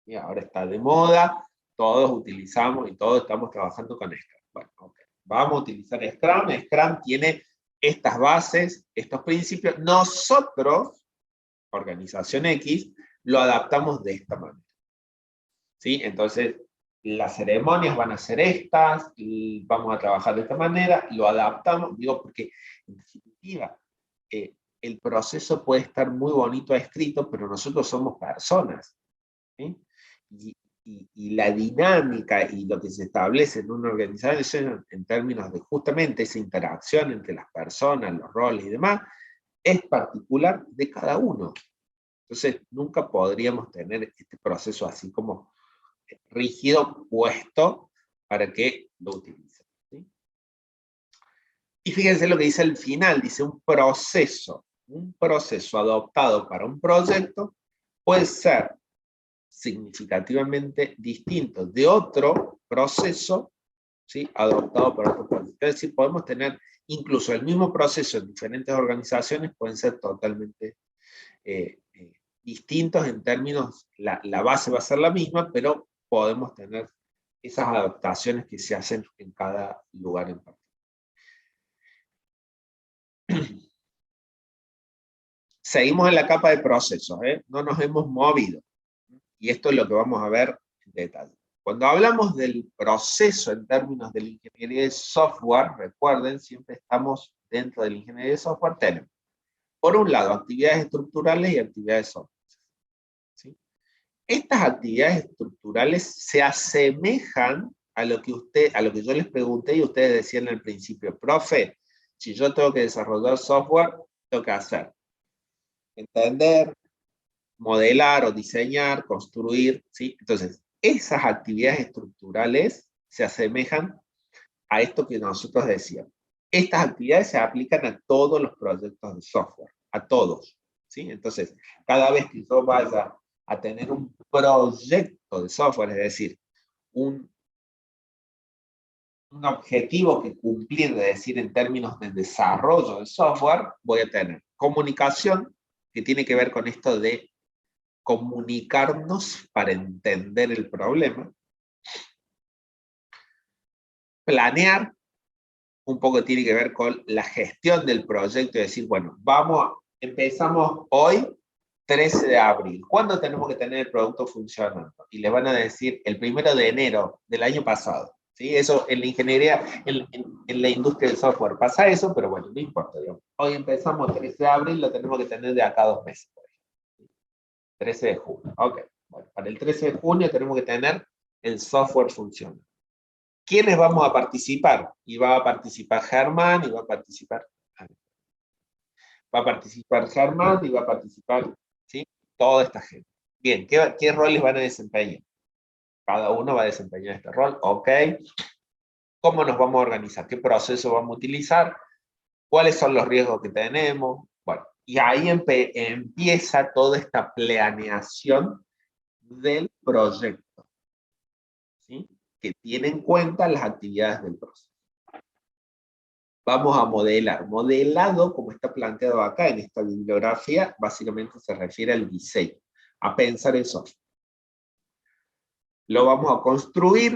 Y ahora está de moda, todos utilizamos y todos estamos trabajando con Scrum. Bueno, okay. Vamos a utilizar Scrum. Scrum tiene estas bases, estos principios. Nosotros, organización X, lo adaptamos de esta manera, ¿sí? Entonces, las ceremonias van a ser estas, y vamos a trabajar de esta manera, lo adaptamos, digo, porque en definitiva, el proceso puede estar muy bonito escrito, pero nosotros somos personas, ¿sí? Y la dinámica y lo que se establece en una organización en términos de justamente esa interacción entre las personas, los roles y demás, es particular de cada uno. Entonces, nunca podríamos tener este proceso así como rígido puesto para que lo utilicen, ¿sí? Y fíjense lo que dice al final, dice un proceso adoptado para un proyecto puede ser significativamente distinto de otro proceso, ¿sí?, adoptado para otro proyecto. Es decir, podemos tener incluso el mismo proceso en diferentes organizaciones, pueden ser totalmente distintos en términos, la base va a ser la misma, pero podemos tener esas adaptaciones que se hacen en cada lugar en particular. Seguimos en la capa de procesos, no nos hemos movido. Y esto es lo que vamos a ver en detalle. Cuando hablamos del proceso en términos de la ingeniería de software, recuerden, siempre estamos dentro de la ingeniería de software, tenemos, por un lado, actividades estructurales y actividades software. ¿Sí? Estas actividades estructurales se asemejan a lo que yo les pregunté y ustedes decían al principio, profe, si yo tengo que desarrollar software, tengo que hacer entender, modelar o diseñar, construir, ¿sí? Entonces, esas actividades estructurales se asemejan a esto que nosotros decíamos. Estas actividades se aplican a todos los proyectos de software, a todos, ¿sí? Entonces, cada vez que yo vaya a tener un proyecto de software, es decir, un objetivo que cumplir, es decir, en términos de desarrollo de software, voy a tener comunicación, que tiene que ver con esto de comunicarnos para entender el problema. Planear, un poco tiene que ver con la gestión del proyecto y decir, bueno, empezamos hoy, 13 de abril. ¿Cuándo tenemos que tener el producto funcionando? Y les van a decir el 1 de enero del año pasado. ¿Sí? Eso en la ingeniería, en la industria del software pasa eso, pero bueno, no importa. Digamos. Hoy empezamos 13 de abril, lo tenemos que tener de acá a 2 meses. 13 de junio. Ok. Bueno, para el 13 de junio tenemos que tener el software funcionando. ¿Quiénes vamos a participar? Y va a participar Germán, y va a participar... Va a participar Germán, y va a participar, ¿sí? Toda esta gente. Bien, ¿qué roles van a desempeñar? Cada uno va a desempeñar este rol, ok. ¿Cómo nos vamos a organizar? ¿Qué proceso vamos a utilizar? ¿Cuáles son los riesgos que tenemos? Bueno, y ahí empieza toda esta planeación del proyecto, ¿sí? Que tiene en cuenta las actividades del proceso. Vamos a modelar. Modelado, como está planteado acá en esta bibliografía, básicamente se refiere al diseño, a pensar el software. Lo vamos a construir,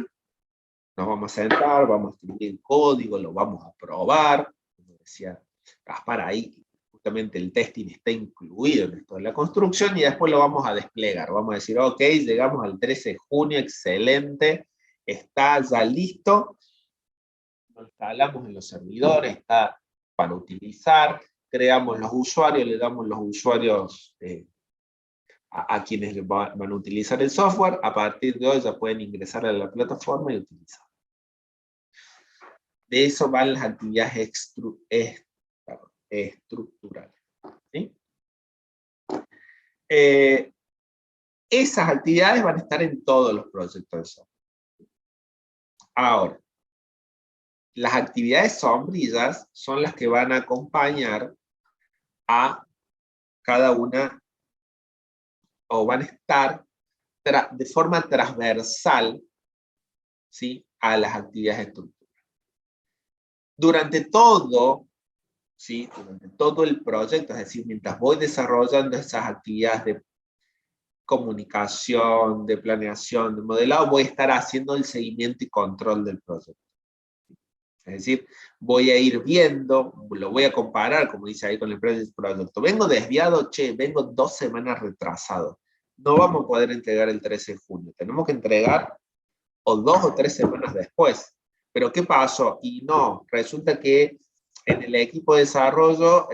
nos vamos a sentar, vamos a escribir código, lo vamos a probar, como decía Gaspar, ahí justamente el testing está incluido en esto de la construcción, y después lo vamos a desplegar. Vamos a decir, ok, llegamos al 13 de junio, excelente, está ya listo, lo instalamos en los servidores, está para utilizar, creamos los usuarios, le damos los usuarios a quienes van a utilizar el software. A partir de hoy ya pueden ingresar a la plataforma y utilizar. De eso van las actividades estructurales. ¿Sí? Esas actividades van a estar en todos los proyectos de software. Ahora, las actividades sombrillas son las que van a acompañar a cada una, o van a estar de forma transversal, ¿sí? A las actividades estructurales. Durante todo, ¿sí? Durante todo el proyecto, es decir, mientras voy desarrollando esas actividades de comunicación, de planeación, de modelado, voy a estar haciendo el seguimiento y control del proyecto. Es decir, voy a ir viendo, lo voy a comparar, como dice ahí con el proyecto. Vengo desviado, vengo 2 semanas retrasado. No vamos a poder entregar el 13 de junio. Tenemos que entregar o 2 o 3 semanas después. ¿Pero qué pasó? Y no, resulta que en el equipo de desarrollo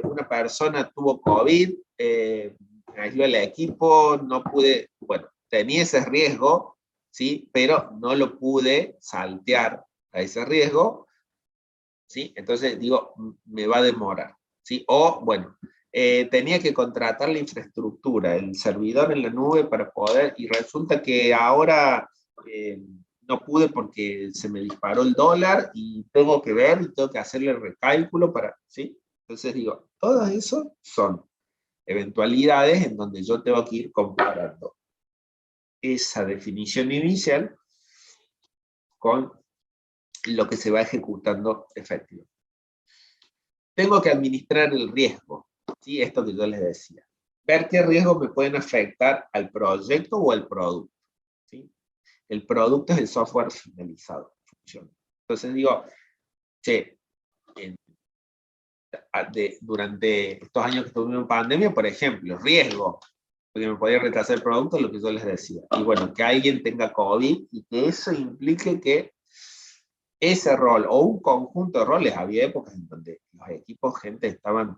una persona tuvo COVID, me aisló el equipo, no pude, bueno, tenía ese riesgo, ¿sí? Pero no lo pude saltear a ese riesgo, ¿sí? Entonces digo, me va a demorar, ¿sí? O, bueno, tenía que contratar la infraestructura, el servidor en la nube para poder, y resulta que ahora no pude porque se me disparó el dólar y tengo que ver y tengo que hacerle el recálculo para, ¿sí? Entonces digo, todo eso son eventualidades en donde yo tengo que ir comparando esa definición inicial con lo que se va ejecutando efectivamente. Tengo que administrar el riesgo, ¿sí? Esto que yo les decía. ver qué riesgos me pueden afectar al proyecto o al producto, ¿sí? El producto es el software finalizado, funciona. Entonces digo, che, durante estos años que estuvimos en pandemia, por ejemplo, riesgo, porque me podía retrasar el producto, lo que yo les decía. Y bueno, que alguien tenga COVID y que eso implique que ese rol o un conjunto de roles, había épocas en donde los equipos, gente, estaban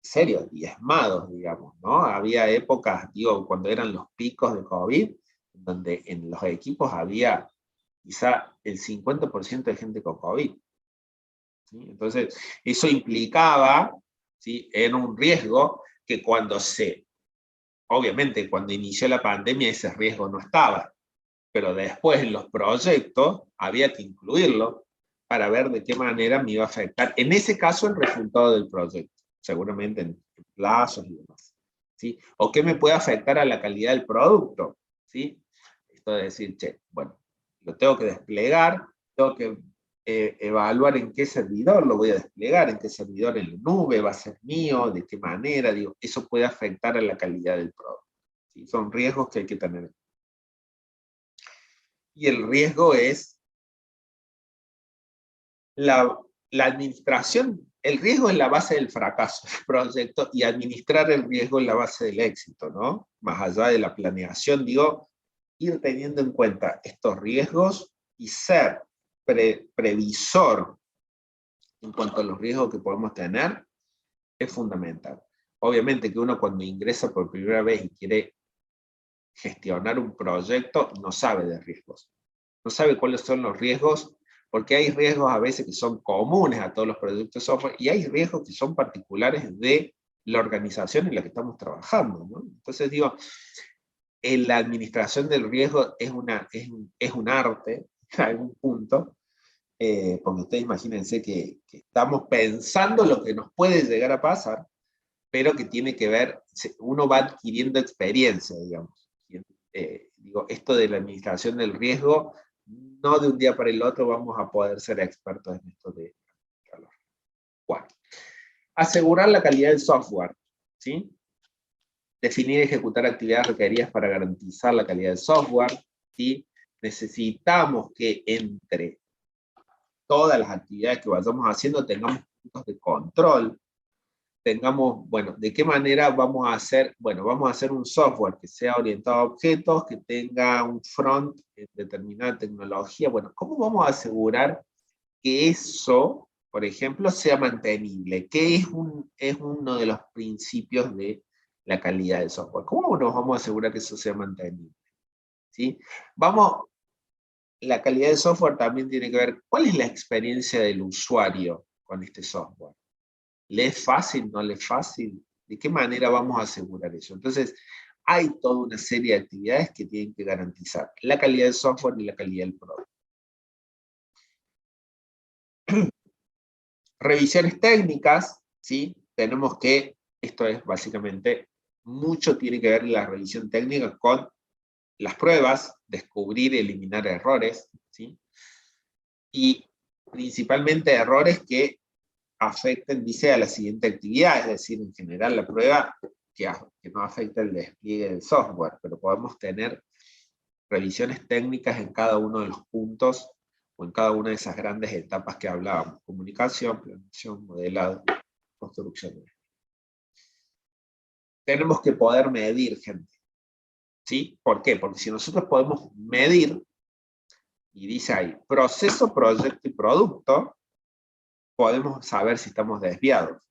serios, diezmados, digamos, ¿no? Había épocas, digo, cuando eran los picos de COVID, donde en los equipos había quizá el 50% de gente con COVID. ¿Sí? Entonces, eso implicaba, ¿sí? Era un riesgo que obviamente cuando inició la pandemia ese riesgo no estaba, pero después en los proyectos había que incluirlo para ver de qué manera me iba a afectar, en ese caso, el resultado del proyecto, seguramente en plazos y demás, ¿sí? O qué me puede afectar a la calidad del producto, ¿sí? Esto de decir, che, bueno, lo tengo que desplegar, tengo que evaluar en qué servidor lo voy a desplegar, en qué servidor en la nube va a ser mío, de qué manera, digo, eso puede afectar a la calidad del producto, ¿sí? Son riesgos que hay que tener. Y el riesgo es la administración. El riesgo es la base del fracaso del proyecto y administrar el riesgo es la base del éxito, ¿no? Más allá de la planeación, digo, ir teniendo en cuenta estos riesgos y ser previsor en cuanto a los riesgos que podemos tener es fundamental. Obviamente que uno cuando ingresa por primera vez y quiere gestionar un proyecto no sabe de riesgos. No sabe cuáles son los riesgos, porque hay riesgos a veces que son comunes a todos los proyectos de software y hay riesgos que son particulares de la organización en la que estamos trabajando, ¿no? Entonces digo, en la administración del riesgo es un arte en algún punto, porque ustedes imagínense que estamos pensando lo que nos puede llegar a pasar, pero que tiene que ver, uno va adquiriendo experiencia, digamos. Digo, esto de la administración del riesgo, no de un día para el otro vamos a poder ser expertos en esto de calor. 4. Asegurar la calidad del software, ¿sí? Definir y ejecutar actividades requeridas para garantizar la calidad del software, ¿sí? Necesitamos que entre todas las actividades que vayamos haciendo tengamos puntos de control, tengamos, bueno, ¿de qué manera vamos a hacer? Bueno, vamos a hacer un software que sea orientado a objetos, que tenga un front en determinada tecnología. Bueno, ¿cómo vamos a asegurar que eso, por ejemplo, sea mantenible? ¿Qué es uno de los principios de la calidad del software? ¿Cómo nos vamos a asegurar que eso sea mantenible? ¿Sí? La calidad del software también tiene que ver, ¿cuál es la experiencia del usuario con este software? ¿Le es fácil? ¿No le es fácil? ¿De qué manera vamos a asegurar eso? Entonces, hay toda una serie de actividades que tienen que garantizar la calidad del software y la calidad del producto. Revisiones técnicas, ¿sí? Tenemos que, esto es básicamente, mucho tiene que ver la revisión técnica con las pruebas, descubrir y eliminar errores, ¿sí? Y principalmente errores que afecten, dice, a la siguiente actividad, es decir, en general la prueba que no afecta el despliegue del software, pero podemos tener revisiones técnicas en cada uno de los puntos o en cada una de esas grandes etapas que hablábamos: comunicación, planeación, modelado, construcción. Tenemos que poder medir, gente, ¿sí? ¿Por qué? Porque si nosotros podemos medir, y dice ahí, proceso, proyecto y producto, podemos saber si estamos desviados.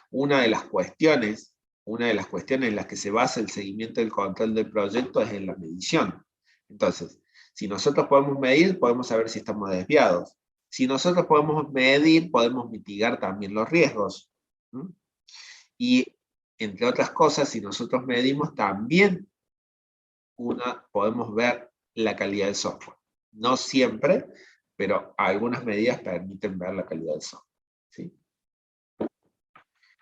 Una de las cuestiones en las que se basa el seguimiento del control del proyecto es en la medición. Entonces, si nosotros podemos medir, podemos saber si estamos desviados. Si nosotros podemos medir, podemos mitigar también los riesgos. ¿Mm? Y, entre otras cosas, si nosotros medimos, también podemos ver la calidad del software. No siempre, pero algunas medidas permiten ver la calidad del software, ¿sí?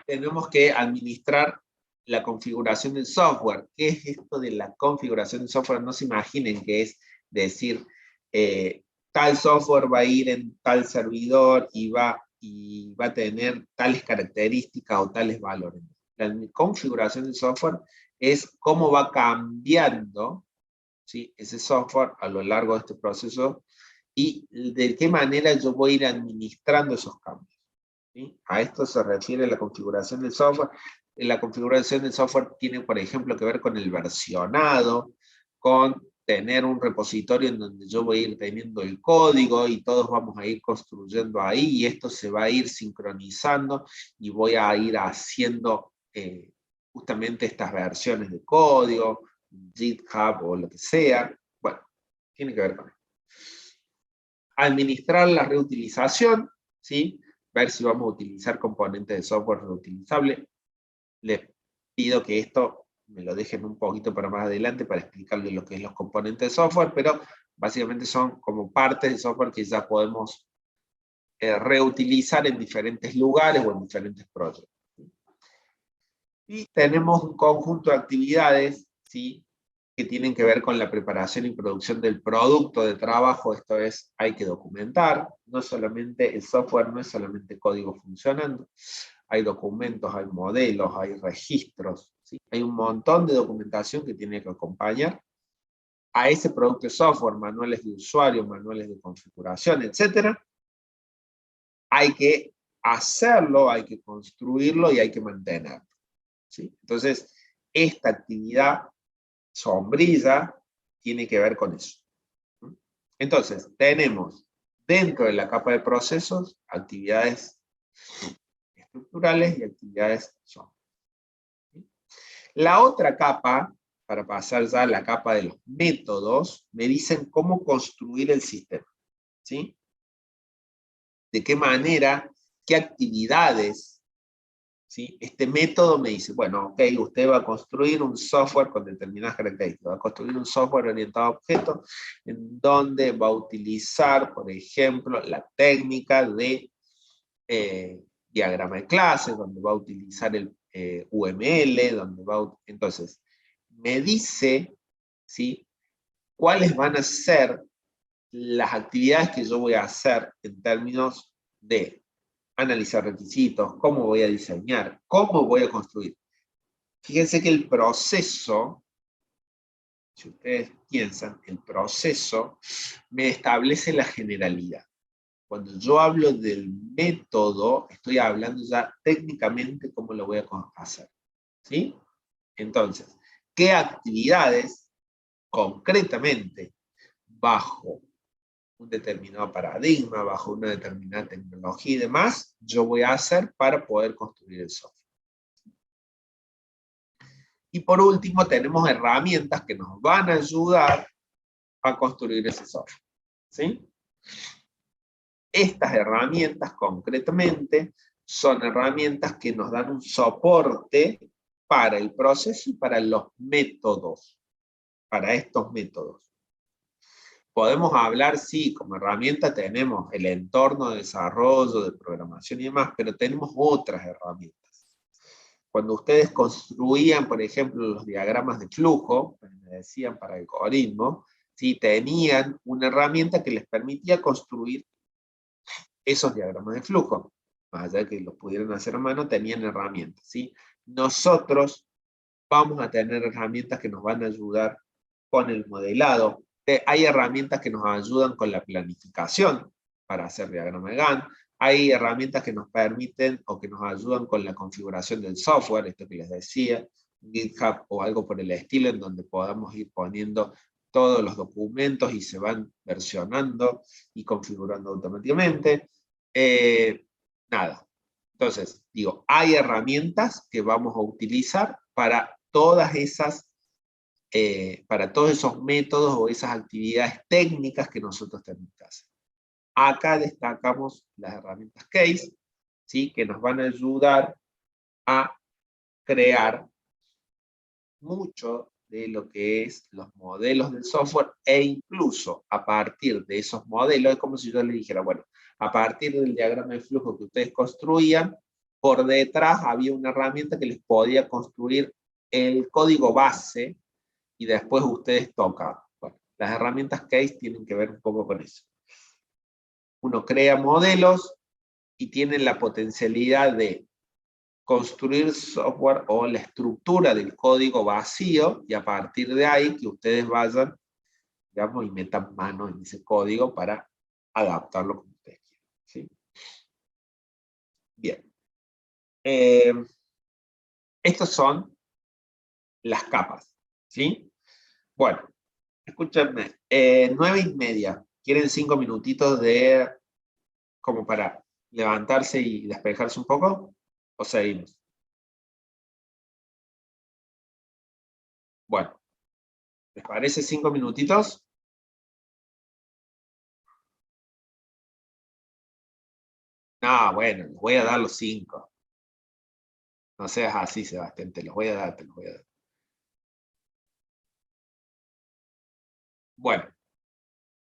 Tenemos que administrar la configuración del software. ¿Qué es esto de la configuración del software? No se imaginen que es decir, tal software va a ir en tal servidor y va a tener tales características o tales valores. La configuración del software es cómo va cambiando, ¿sí?, ese software a lo largo de este proceso y de qué manera yo voy a ir administrando esos cambios, ¿sí? A esto se refiere la configuración del software. La configuración del software tiene, por ejemplo, que ver con el versionado, con tener un repositorio en donde yo voy a ir teniendo el código y todos vamos a ir construyendo ahí, y esto se va a ir sincronizando y voy a ir haciendo justamente estas versiones de código, GitHub o lo que sea. Bueno, tiene que ver con esto. Administrar la reutilización, ¿sí? Ver si vamos a utilizar componentes de software reutilizables. Les pido que esto me lo dejen un poquito para más adelante para explicarles lo que es los componentes de software, pero básicamente son como partes de software que ya podemos reutilizar en diferentes lugares o en diferentes proyectos. Y tenemos un conjunto de actividades, ¿sí?, que tienen que ver con la preparación y producción del producto de trabajo. Esto es, hay que documentar, no solamente el software, no es solamente código funcionando, hay documentos, hay modelos, hay registros, ¿sí? Hay un montón de documentación que tiene que acompañar a ese producto de software, manuales de usuario, manuales de configuración, etc. Hay que hacerlo, hay que construirlo y hay que mantenerlo, ¿sí? Entonces, esta actividad sombrilla tiene que ver con eso. Entonces, tenemos dentro de la capa de procesos actividades estructurales y actividades sombras. La otra capa, para pasar ya a la capa de los métodos, me dicen cómo construir el sistema, ¿sí? De qué manera, qué actividades, ¿sí? Este método me dice, bueno, ok, usted va a construir un software con determinadas características, va a construir un software orientado a objetos, en donde va a utilizar, por ejemplo, la técnica de diagrama de clases, donde va a utilizar el UML, donde va a, entonces, me dice, ¿sí?, cuáles van a ser las actividades que yo voy a hacer en términos de analizar requisitos, cómo voy a diseñar, cómo voy a construir. Fíjense que el proceso, si ustedes piensan, el proceso me establece la generalidad. Cuando yo hablo del método, estoy hablando ya técnicamente cómo lo voy a hacer, ¿sí? Entonces, ¿qué actividades concretamente bajo un determinado paradigma, bajo una determinada tecnología y demás, yo voy a hacer para poder construir el software? Y por último, tenemos herramientas que nos van a ayudar a construir ese software, ¿sí? Estas herramientas concretamente son herramientas que nos dan un soporte para el proceso y para los métodos, para estos métodos. Podemos hablar, sí, como herramienta tenemos el entorno de desarrollo, de programación y demás, pero tenemos otras herramientas. Cuando ustedes construían, por ejemplo, los diagramas de flujo, me decían para algoritmo, ¿sí?, tenían una herramienta que les permitía construir esos diagramas de flujo. Más allá de que los pudieran hacer a mano, tenían herramientas, ¿sí? Nosotros vamos a tener herramientas que nos van a ayudar con el modelado. Hay herramientas que nos ayudan con la planificación para hacer diagrama de Gantt. Hay herramientas que nos permiten o que nos ayudan con la configuración del software, esto que les decía, GitHub o algo por el estilo, en donde podamos ir poniendo todos los documentos y se van versionando y configurando automáticamente. Nada. Entonces, digo, hay herramientas que vamos a utilizar para todas esas, para todos esos métodos o esas actividades técnicas que nosotros tenemos que hacer. Acá destacamos las herramientas Case, ¿sí?, que nos van a ayudar a crear mucho de lo que es los modelos del software, e incluso a partir de esos modelos, es como si yo les dijera, bueno, a partir del diagrama de flujo que ustedes construían, por detrás había una herramienta que les podía construir el código base y después ustedes tocan. Bueno, las herramientas Case tienen que ver un poco con eso. Uno crea modelos y tiene la potencialidad de construir software o la estructura del código vacío, y a partir de ahí que ustedes vayan, digamos, y metan mano en ese código para adaptarlo como ustedes quieran, ¿sí? Bien. Estas son las capas, ¿sí? Bueno, escúchenme, 9:30, ¿quieren 5 minutitos de, como para levantarse y despejarse un poco? ¿O seguimos? Bueno, ¿les parece 5 minutitos? No, bueno, les voy a dar los 5. No seas así, Sebastián, te los voy a dar, te los voy a dar. Bueno,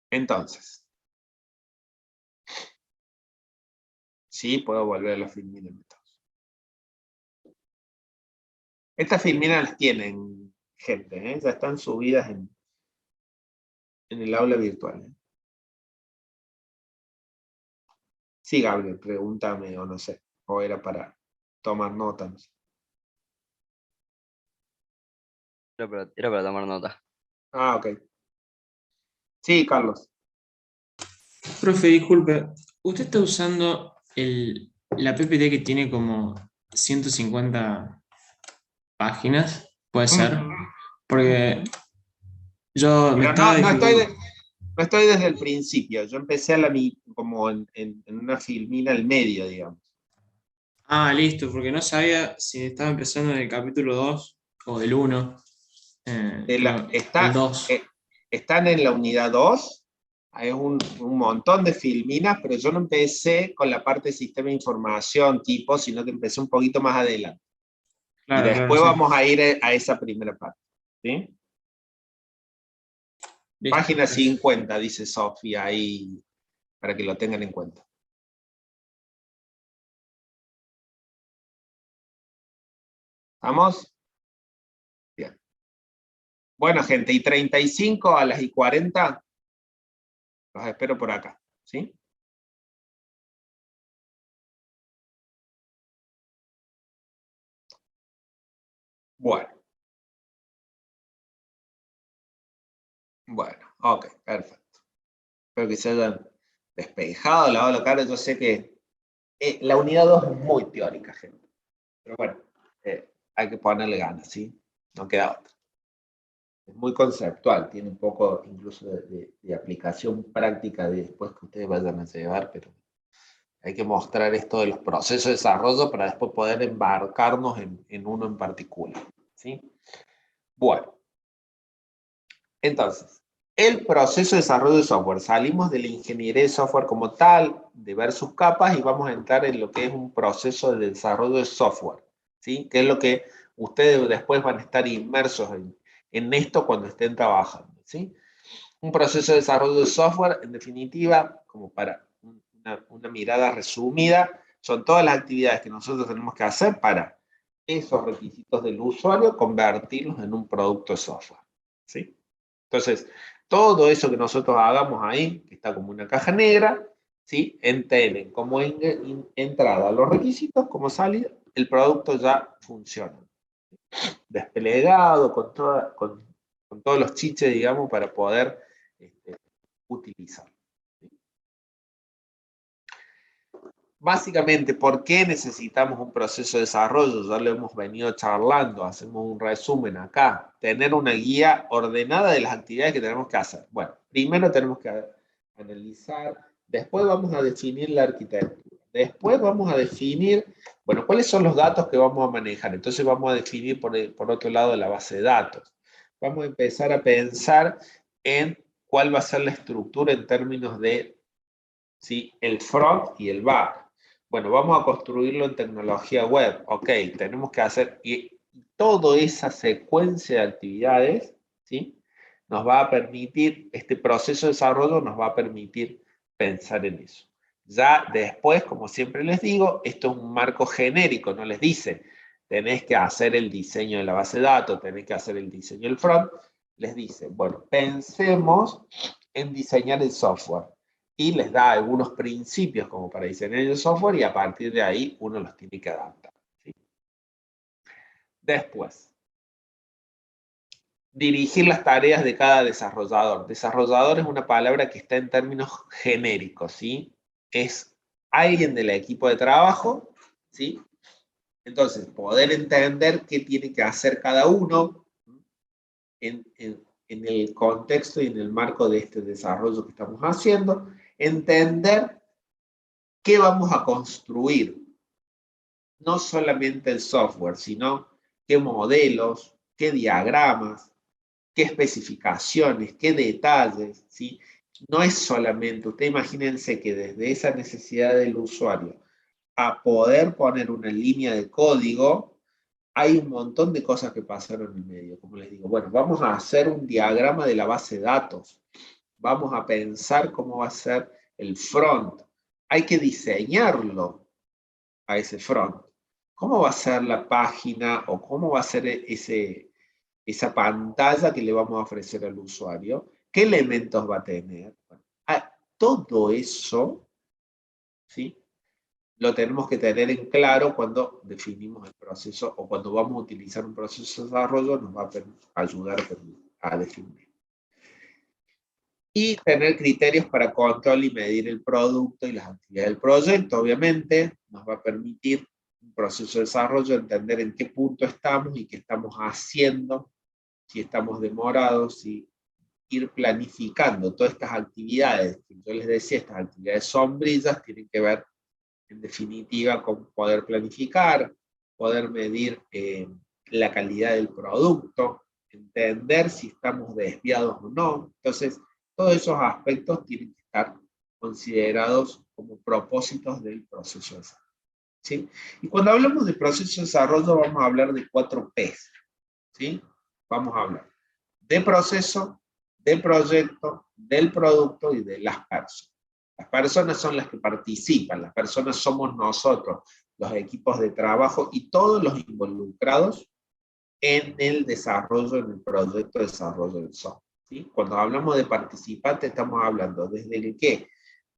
entonces. Sí, puedo volver a la filmina. Estas filminas las tienen, gente, ¿eh? Ya están subidas en el aula virtual, ¿eh? Sí, Gabriel, pregúntame o no sé, o era para tomar nota, no sé. Era para tomar nota. Ah, ok. Sí, Carlos. Profe, disculpe, ¿usted está usando la PPT que tiene como 150 páginas? ¿Puede ser? Porque yo me Pero estaba no dificultando. no estoy desde el principio, yo empecé como en una filmina al medio, digamos. Ah, listo, porque no sabía si estaba empezando en el capítulo 2 o el 1. Creo, el 2. Están en la unidad 2, hay un montón de filminas, pero yo no empecé con la parte de sistema de información tipo, sino que empecé un poquito más adelante. Y Claro, después sí. vamos a ir a esa primera parte. ¿Sí? Listo, Página gracias. 50, dice Sofía ahí, para que lo tengan en cuenta. ¿Vamos? Bien. Bueno, gente, y 35 a las y 40, los espero por acá. ¿Sí? Bueno. Bueno, ok, perfecto. Espero que se hayan despejado, lavado la cara. Yo sé que la unidad 2 es muy teórica, gente. Pero bueno, hay que ponerle ganas, ¿sí? No queda otra. Es muy conceptual, tiene un poco incluso de aplicación práctica de después que ustedes vayan a llevar, pero hay que mostrar esto de los procesos de desarrollo para después poder embarcarnos en uno en particular, ¿sí? Bueno, entonces, el proceso de desarrollo de software. Salimos de la ingeniería de software como tal, de ver sus capas, y vamos a entrar en lo que es un proceso de desarrollo de software, ¿sí? Que es lo que ustedes después van a estar inmersos en esto cuando estén trabajando, ¿sí? Un proceso de desarrollo de software, en definitiva, como para una mirada resumida, son todas las actividades que nosotros tenemos que hacer para esos requisitos del usuario, convertirlos en un producto de software, ¿sí? Entonces, todo eso que nosotros hagamos ahí, que está como una caja negra, ¿sí? Entienden como entrada los requisitos, como salida, el producto ya funciona. Desplegado, con todos los chiches, digamos, para poder utilizarlo. Básicamente, ¿por qué necesitamos un proceso de desarrollo? Ya lo hemos venido charlando, hacemos un resumen acá. Tener una guía ordenada de las actividades que tenemos que hacer. Bueno, primero tenemos que analizar, después vamos a definir la arquitectura, después vamos a definir, bueno, cuáles son los datos que vamos a manejar. Entonces vamos a definir por otro lado la base de datos. Vamos a empezar a pensar en cuál va a ser la estructura en términos de, ¿sí?, el front y el back. Bueno, vamos a construirlo en tecnología web. Ok, tenemos que hacer, y toda esa secuencia de actividades, ¿sí?, nos va a permitir, este proceso de desarrollo nos va a permitir pensar en eso. Ya después, como siempre les digo, esto es un marco genérico, no les dice, tenés que hacer el diseño de la base de datos, tenés que hacer el diseño del front, les dice, bueno, pensemos en diseñar el software. Y les da algunos principios como para diseñar el software, y a partir de ahí uno los tiene que adaptar, ¿sí? Después, dirigir las tareas de cada desarrollador. Desarrollador es una palabra que está en términos genéricos, ¿sí? Es alguien del equipo de trabajo, ¿sí? Entonces, poder entender qué tiene que hacer cada uno en el contexto y en el marco de este desarrollo que estamos haciendo, entender qué vamos a construir, no solamente el software, sino qué modelos, qué diagramas, qué especificaciones, qué detalles, ¿sí? No es solamente, ustedes imagínense que desde esa necesidad del usuario a poder poner una línea de código, hay un montón de cosas que pasaron en el medio. Como les digo, bueno, vamos a hacer un diagrama de la base de datos, vamos a pensar cómo va a ser el front, hay que diseñarlo a ese front. ¿Cómo va a ser la página o cómo va a ser esa pantalla que le vamos a ofrecer al usuario? ¿Qué elementos va a tener? Todo eso, ¿sí? Lo tenemos que tener en claro cuando definimos el proceso o cuando vamos a utilizar un proceso de desarrollo, nos va a ayudar a definir. Y tener criterios para control y medir el producto y las actividades del proyecto, obviamente, nos va a permitir un proceso de desarrollo, entender en qué punto estamos y qué estamos haciendo, si estamos demorados, si ir planificando todas estas actividades, que yo les decía, estas actividades sombrillas, tienen que ver, en definitiva, con poder planificar, poder medir la calidad del producto, entender si estamos desviados o no. Entonces, todos esos aspectos tienen que estar considerados como propósitos del proceso de desarrollo, ¿sí? Y cuando hablamos de proceso de desarrollo, vamos a hablar de 4 P's, ¿sí? Vamos a hablar de proceso, del proyecto, del producto y de las personas. Las personas son las que participan, las personas somos nosotros, los equipos de trabajo y todos los involucrados en el desarrollo, en el proyecto de desarrollo del software, ¿sí? Cuando hablamos de participante, estamos hablando desde el que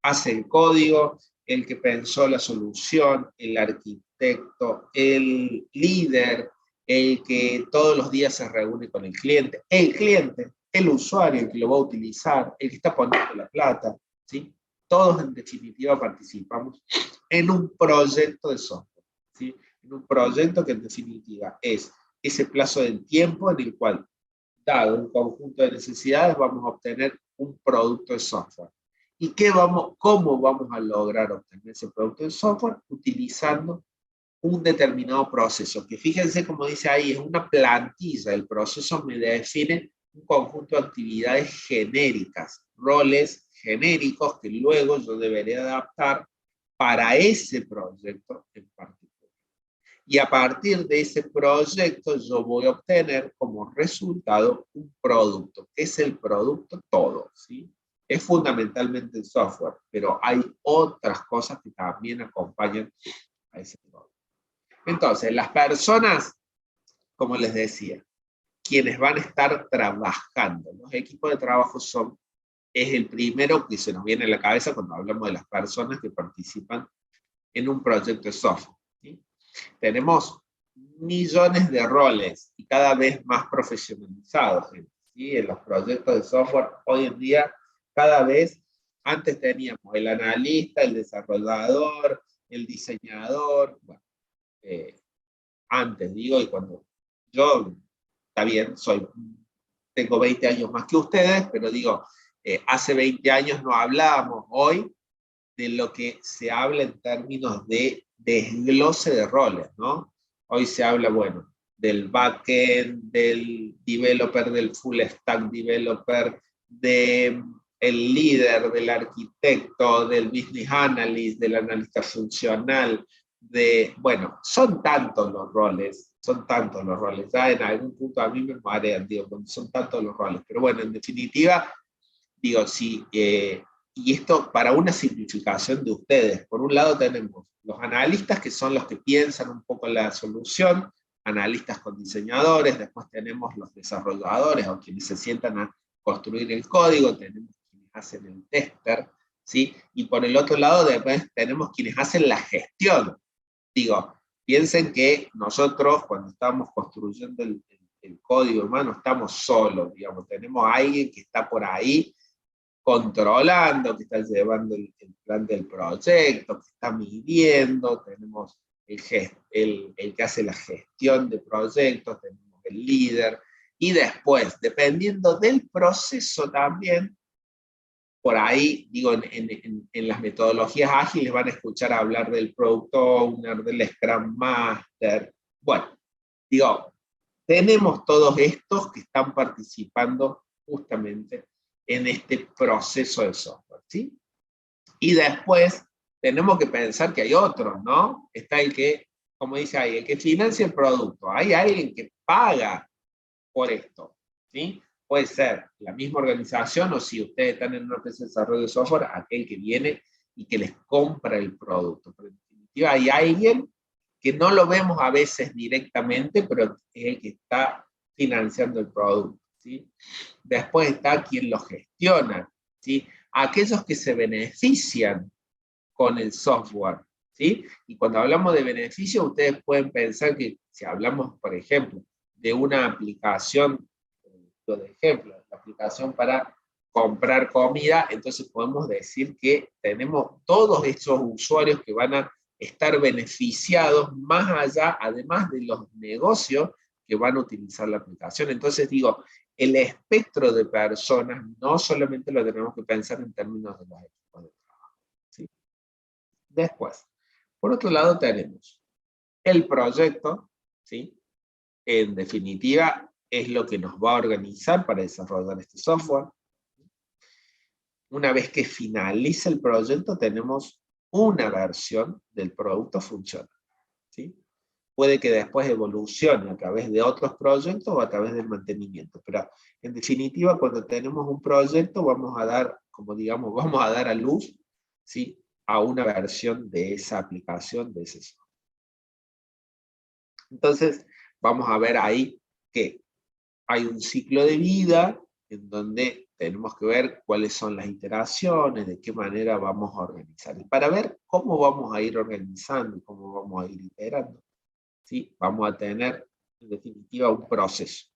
hace el código, el que pensó la solución, el arquitecto, el líder, el que todos los días se reúne con el cliente, el usuario, el que lo va a utilizar, el que está poniendo la plata, ¿sí? Todos en definitiva participamos en un proyecto de software, ¿sí? En un proyecto que en definitiva es ese plazo del tiempo en el cual, dado un conjunto de necesidades, vamos a obtener un producto de software. ¿Y cómo vamos a lograr obtener ese producto de software? Utilizando un determinado proceso, que fíjense como dice ahí, es una plantilla. El proceso me define un conjunto de actividades genéricas, roles genéricos que luego yo debería adaptar para ese proyecto en particular. Y a partir de ese proyecto yo voy a obtener como resultado un producto. ¿Qué es el producto? Todo, ¿sí? Es fundamentalmente el software, pero hay otras cosas que también acompañan a ese producto. Entonces, las personas, como les decía, quienes van a estar trabajando, los equipos de trabajo es el primero que se nos viene a la cabeza cuando hablamos de las personas que participan en un proyecto de software, ¿sí? Tenemos millones de roles y cada vez más profesionalizados, ¿sí? En los proyectos de software hoy en día cada vez, antes teníamos el analista, el desarrollador, el diseñador, bueno, antes digo, y cuando yo, está bien, tengo 20 años más que ustedes, pero digo, hace 20 años no hablábamos, hoy de lo que se habla en términos de desglose de roles, ¿no? Hoy se habla, bueno, del backend, del developer, del full stack developer, del líder, del arquitecto, del business analyst, del analista funcional, bueno, son tantos los roles, ya en algún punto a mí me marean, digo, son tantos los roles, pero bueno, en definitiva, digo, sí, y esto para una simplificación de ustedes. Por un lado tenemos los analistas, que son los que piensan un poco la solución, analistas con diseñadores, después tenemos los desarrolladores, o quienes se sientan a construir el código, tenemos quienes hacen el tester, ¿sí? Y por el otro lado después tenemos quienes hacen la gestión. Digo, Piensen que nosotros cuando estamos construyendo el código humano estamos solos, digamos, tenemos a alguien que está por ahí controlando, que está llevando el plan del proyecto, que está midiendo, tenemos el que hace la gestión de proyectos, tenemos el líder, y después, dependiendo del proceso también, por ahí, digo, en las metodologías ágiles van a escuchar hablar del Product Owner, del Scrum Master, bueno, digo, tenemos todos estos que están participando justamente en este proceso de software, ¿sí? Y después tenemos que pensar que hay otros, ¿no? Está el que, como dice ahí, el que financia el producto. Hay alguien que paga por esto, ¿sí? Puede ser la misma organización o si ustedes están en una empresa de desarrollo de software, aquel que viene y que les compra el producto. Pero en definitiva hay alguien que no lo vemos a veces directamente, pero es el que está financiando el producto, ¿sí? Después está quien lo gestiona, ¿sí? Aquellos que se benefician con el software, ¿sí? Y cuando hablamos de beneficio, ustedes pueden pensar que si hablamos, por ejemplo, de una aplicación, de ejemplo, la aplicación para comprar comida, entonces podemos decir que tenemos todos estos usuarios que van a estar beneficiados más allá, además de los negocios que van a utilizar la aplicación. Entonces digo, el espectro de personas no solamente lo tenemos que pensar en términos de los equipos de trabajo, ¿sí? Después, por otro lado tenemos el proyecto, ¿sí? En definitiva, es lo que nos va a organizar para desarrollar este software. Una vez que finaliza el proyecto, tenemos una versión del producto funcional, ¿sí? Puede que después evolucione a través de otros proyectos o a través del mantenimiento, pero en definitiva, cuando tenemos un proyecto, vamos a dar, como digamos, vamos a dar a luz, ¿sí? A una versión de esa aplicación, de ese software. Entonces, vamos a ver ahí que hay un ciclo de vida en donde tenemos que ver cuáles son las iteraciones, de qué manera vamos a organizar. Y para ver cómo vamos a ir organizando y cómo vamos a ir iterando, ¿sí? Vamos a tener, en definitiva, un proceso.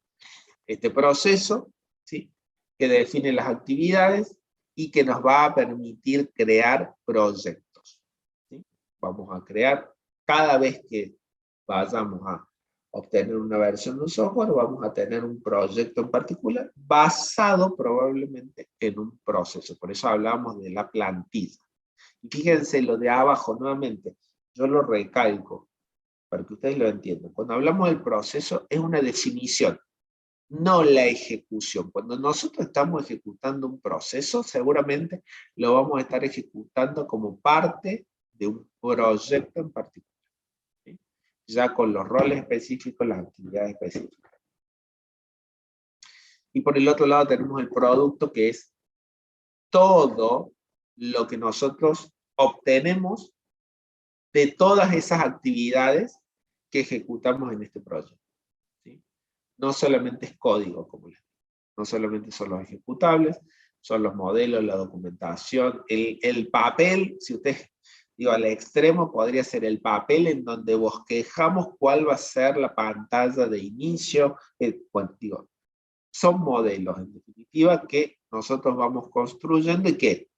Este proceso, ¿sí? Que define las actividades y que nos va a permitir crear proyectos, ¿sí? Vamos a crear, cada vez que vayamos a obtener una versión de un software, vamos a tener un proyecto en particular basado probablemente en un proceso. Por eso hablamos de la plantilla. Y fíjense lo de abajo nuevamente, yo lo recalco para que ustedes lo entiendan. Cuando hablamos del proceso es una definición, no la ejecución. Cuando nosotros estamos ejecutando un proceso, seguramente lo vamos a estar ejecutando como parte de un proyecto en particular, ¿sí? Ya con los roles específicos, las actividades específicas. Y por el otro lado tenemos el producto, que es todo lo que nosotros obtenemos de todas esas actividades que ejecutamos en este proyecto, ¿sí? No solamente es código, como les digo, no solamente son los ejecutables, son los modelos, la documentación, el papel, si ustedes, digo, al extremo podría ser el papel en donde bosquejamos cuál va a ser la pantalla de inicio, bueno, digo, son modelos en definitiva que nosotros vamos construyendo y que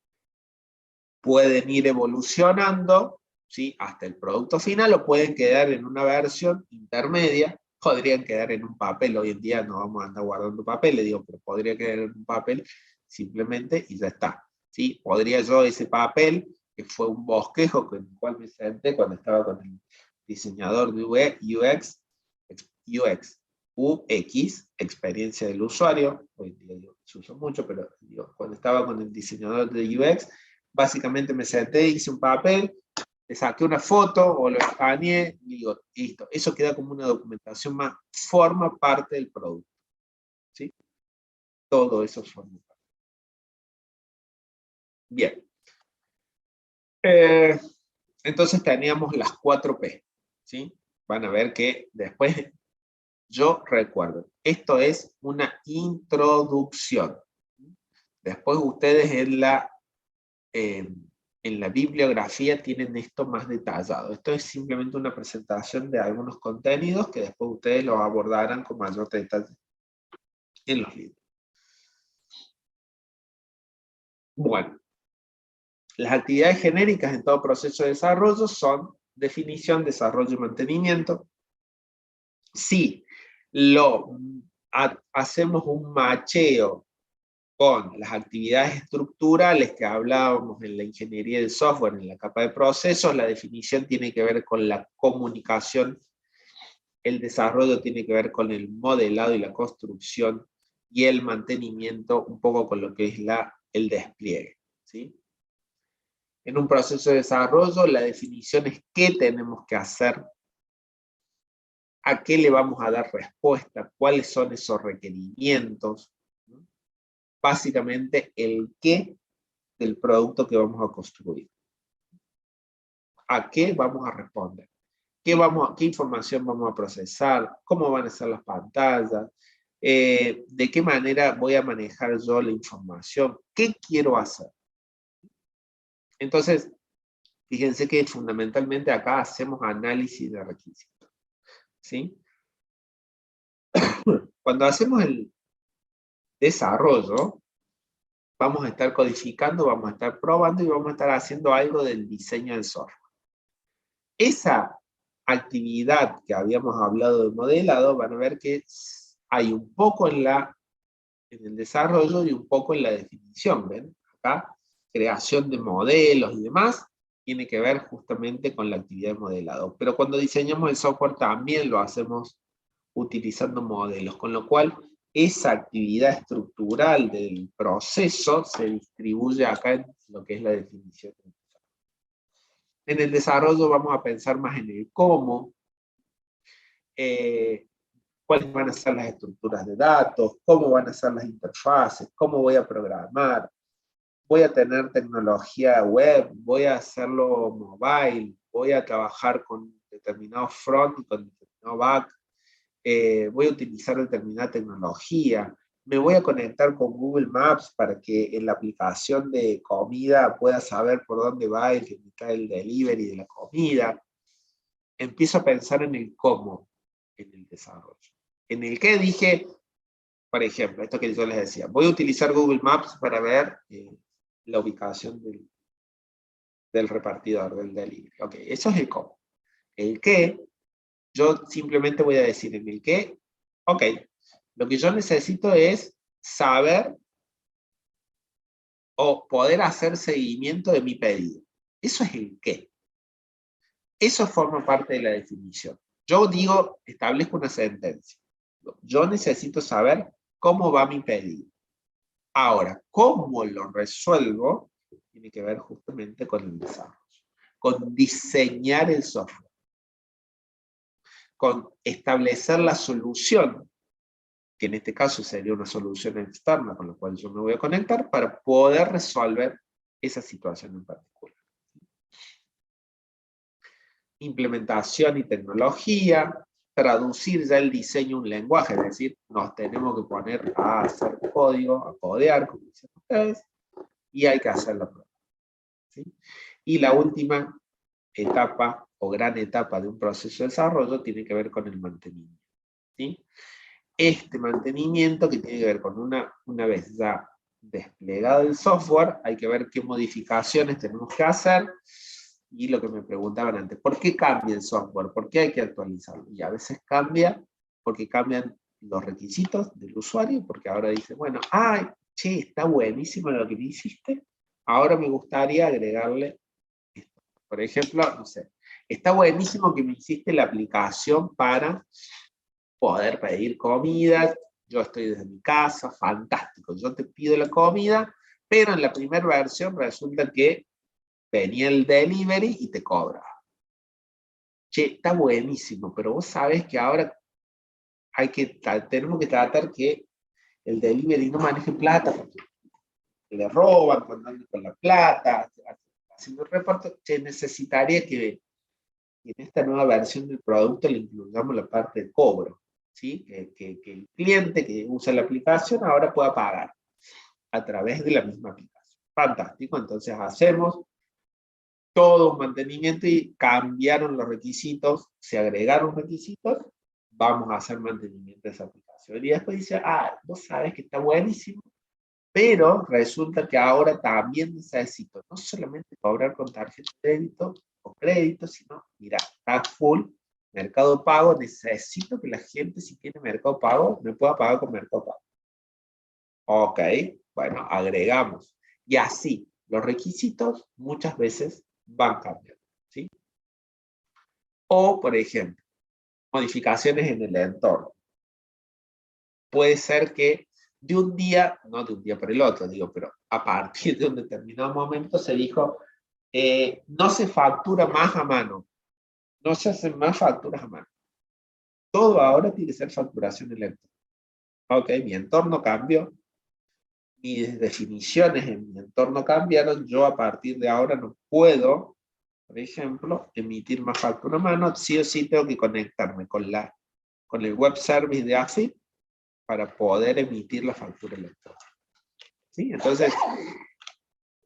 pueden ir evolucionando, ¿sí? Hasta el producto final, o pueden quedar en una versión intermedia, podrían quedar en un papel. Hoy en día no vamos a andar guardando papel, le digo, pero podría quedar en un papel simplemente y ya está, ¿sí? Podría yo ese papel, que fue un bosquejo con el cual me senté cuando estaba con el diseñador de UX, experiencia del usuario, hoy en día se usa mucho, pero digo, cuando estaba con el diseñador de UX, básicamente me senté, hice un papel, le saqué una foto o lo escaneé, y digo, listo, eso queda como una documentación más, forma parte del producto, ¿sí? Todo eso forma parte. Bien. Entonces teníamos las 4P, ¿sí? Van a ver que después, yo recuerdo, esto es una introducción. Después ustedes en en la bibliografía tienen esto más detallado. Esto es simplemente una presentación de algunos contenidos que después ustedes lo abordarán con mayor detalle en los libros. Bueno, las actividades genéricas en todo proceso de desarrollo son definición, desarrollo y mantenimiento. Si hacemos un macheo con las actividades estructurales que hablábamos en la ingeniería del software, en la capa de procesos, la definición tiene que ver con la comunicación, el desarrollo tiene que ver con el modelado y la construcción, y el mantenimiento un poco con lo que es el despliegue, ¿sí? En un proceso de desarrollo, la definición es qué tenemos que hacer, a qué le vamos a dar respuesta, cuáles son esos requerimientos, ¿no? Básicamente el qué del producto que vamos a construir. ¿A qué vamos a responder? ¿Qué información vamos a procesar? ¿Cómo van a ser las pantallas? ¿De qué manera voy a manejar yo la información? ¿Qué quiero hacer? Entonces, fíjense que fundamentalmente acá hacemos análisis de requisitos, ¿sí? Cuando hacemos el desarrollo, vamos a estar codificando, vamos a estar probando y vamos a estar haciendo algo del diseño del software. Esa actividad que habíamos hablado de modelado, van a ver que hay un poco en el desarrollo y un poco en la definición, ¿ven? Acá, creación de modelos y demás, tiene que ver justamente con la actividad de modelado. Pero cuando diseñamos el software también lo hacemos utilizando modelos, con lo cual esa actividad estructural del proceso se distribuye acá en lo que es la definición. En el desarrollo vamos a pensar más en el cómo, cuáles van a ser las estructuras de datos, cómo van a ser las interfaces, cómo voy a programar, voy a tener tecnología web, voy a hacerlo mobile, voy a trabajar con determinado front y con determinado back, voy a utilizar determinada tecnología, me voy a conectar con Google Maps para que en la aplicación de comida pueda saber por dónde va el que me trae el delivery de la comida. Empiezo a pensar en el cómo, en el desarrollo. En el qué dije, por ejemplo, esto que yo les decía, voy a utilizar Google Maps para ver la ubicación del repartidor, del delivery. Ok, eso es el cómo. El qué, yo simplemente voy a decir en el qué, ok, lo que yo necesito es saber o poder hacer seguimiento de mi pedido. Eso es el qué. Eso forma parte de la definición. Yo digo, establezco una sentencia. Yo necesito saber cómo va mi pedido. Ahora, cómo lo resuelvo tiene que ver justamente con el desarrollo, con diseñar el software, con establecer la solución, que en este caso sería una solución externa con la cual yo me voy a conectar para poder resolver esa situación en particular. Implementación y tecnología, traducir ya el diseño a un lenguaje, es decir, nos tenemos que poner a hacer código, a codear, como dicen ustedes, y hay que hacer la prueba, ¿sí? Y la última etapa o gran etapa de un proceso de desarrollo tiene que ver con el mantenimiento, ¿sí? Este mantenimiento que tiene que ver con una vez ya desplegado el software, hay que ver qué modificaciones tenemos que hacer, y lo que me preguntaban antes, ¿por qué cambia el software? ¿Por qué hay que actualizarlo? Y a veces cambia porque cambian los requisitos del usuario, porque ahora dice, bueno, ay, che, está buenísimo lo que me hiciste, ahora me gustaría agregarle esto. Por ejemplo, no sé, está buenísimo que me hiciste la aplicación para poder pedir comida, yo estoy desde mi casa, fantástico, yo te pido la comida, pero en la primera versión resulta que venía el delivery y te cobra. Che, está buenísimo, pero vos sabés que ahora tenemos que tratar que el delivery no maneje plata, porque le roban cuando andan con la plata, haciendo el reparto. Che, necesitaría que en esta nueva versión del producto le incluyamos la parte de cobro, ¿sí? Que el cliente que usa la aplicación ahora pueda pagar a través de la misma aplicación. Fantástico, entonces hacemos todo un mantenimiento y cambiaron los requisitos, se agregaron requisitos, vamos a hacer mantenimiento de esa aplicación. Y después dice, vos sabes que está buenísimo, pero resulta que ahora también necesito no solamente cobrar con tarjeta de débito o crédito, sino, mira, está full Mercado Pago, necesito que la gente, si tiene Mercado Pago, me pueda pagar con Mercado Pago. Ok, bueno, agregamos. Y así, los requisitos muchas veces van cambiando, ¿sí? O, por ejemplo, modificaciones en el entorno. Puede ser que de un día, no de un día para el otro, digo, pero a partir de un determinado momento se dijo, no se factura más a mano, no se hacen más facturas a mano. Todo ahora tiene que ser facturación electrónica. Ok, mi entorno cambió, mis definiciones en mi entorno cambiaron, yo a partir de ahora no puedo, por ejemplo, emitir más factura a mano, sí o sí tengo que conectarme con el web service de AFIP para poder emitir la factura electrónica. ¿Sí? Entonces,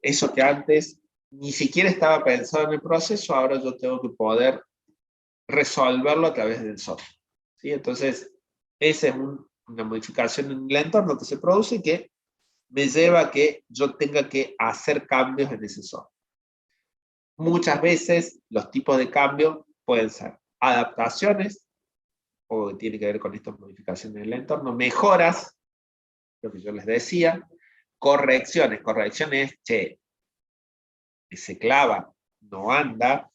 eso que antes ni siquiera estaba pensado en el proceso, ahora yo tengo que poder resolverlo a través del software. ¿Sí? Entonces, esa es una modificación en el entorno que se produce que me lleva a que yo tenga que hacer cambios en ese software. Muchas veces los tipos de cambios pueden ser adaptaciones, o que tiene que ver con estas modificaciones en el entorno, mejoras, lo que yo les decía, correcciones, che, se clava, no anda,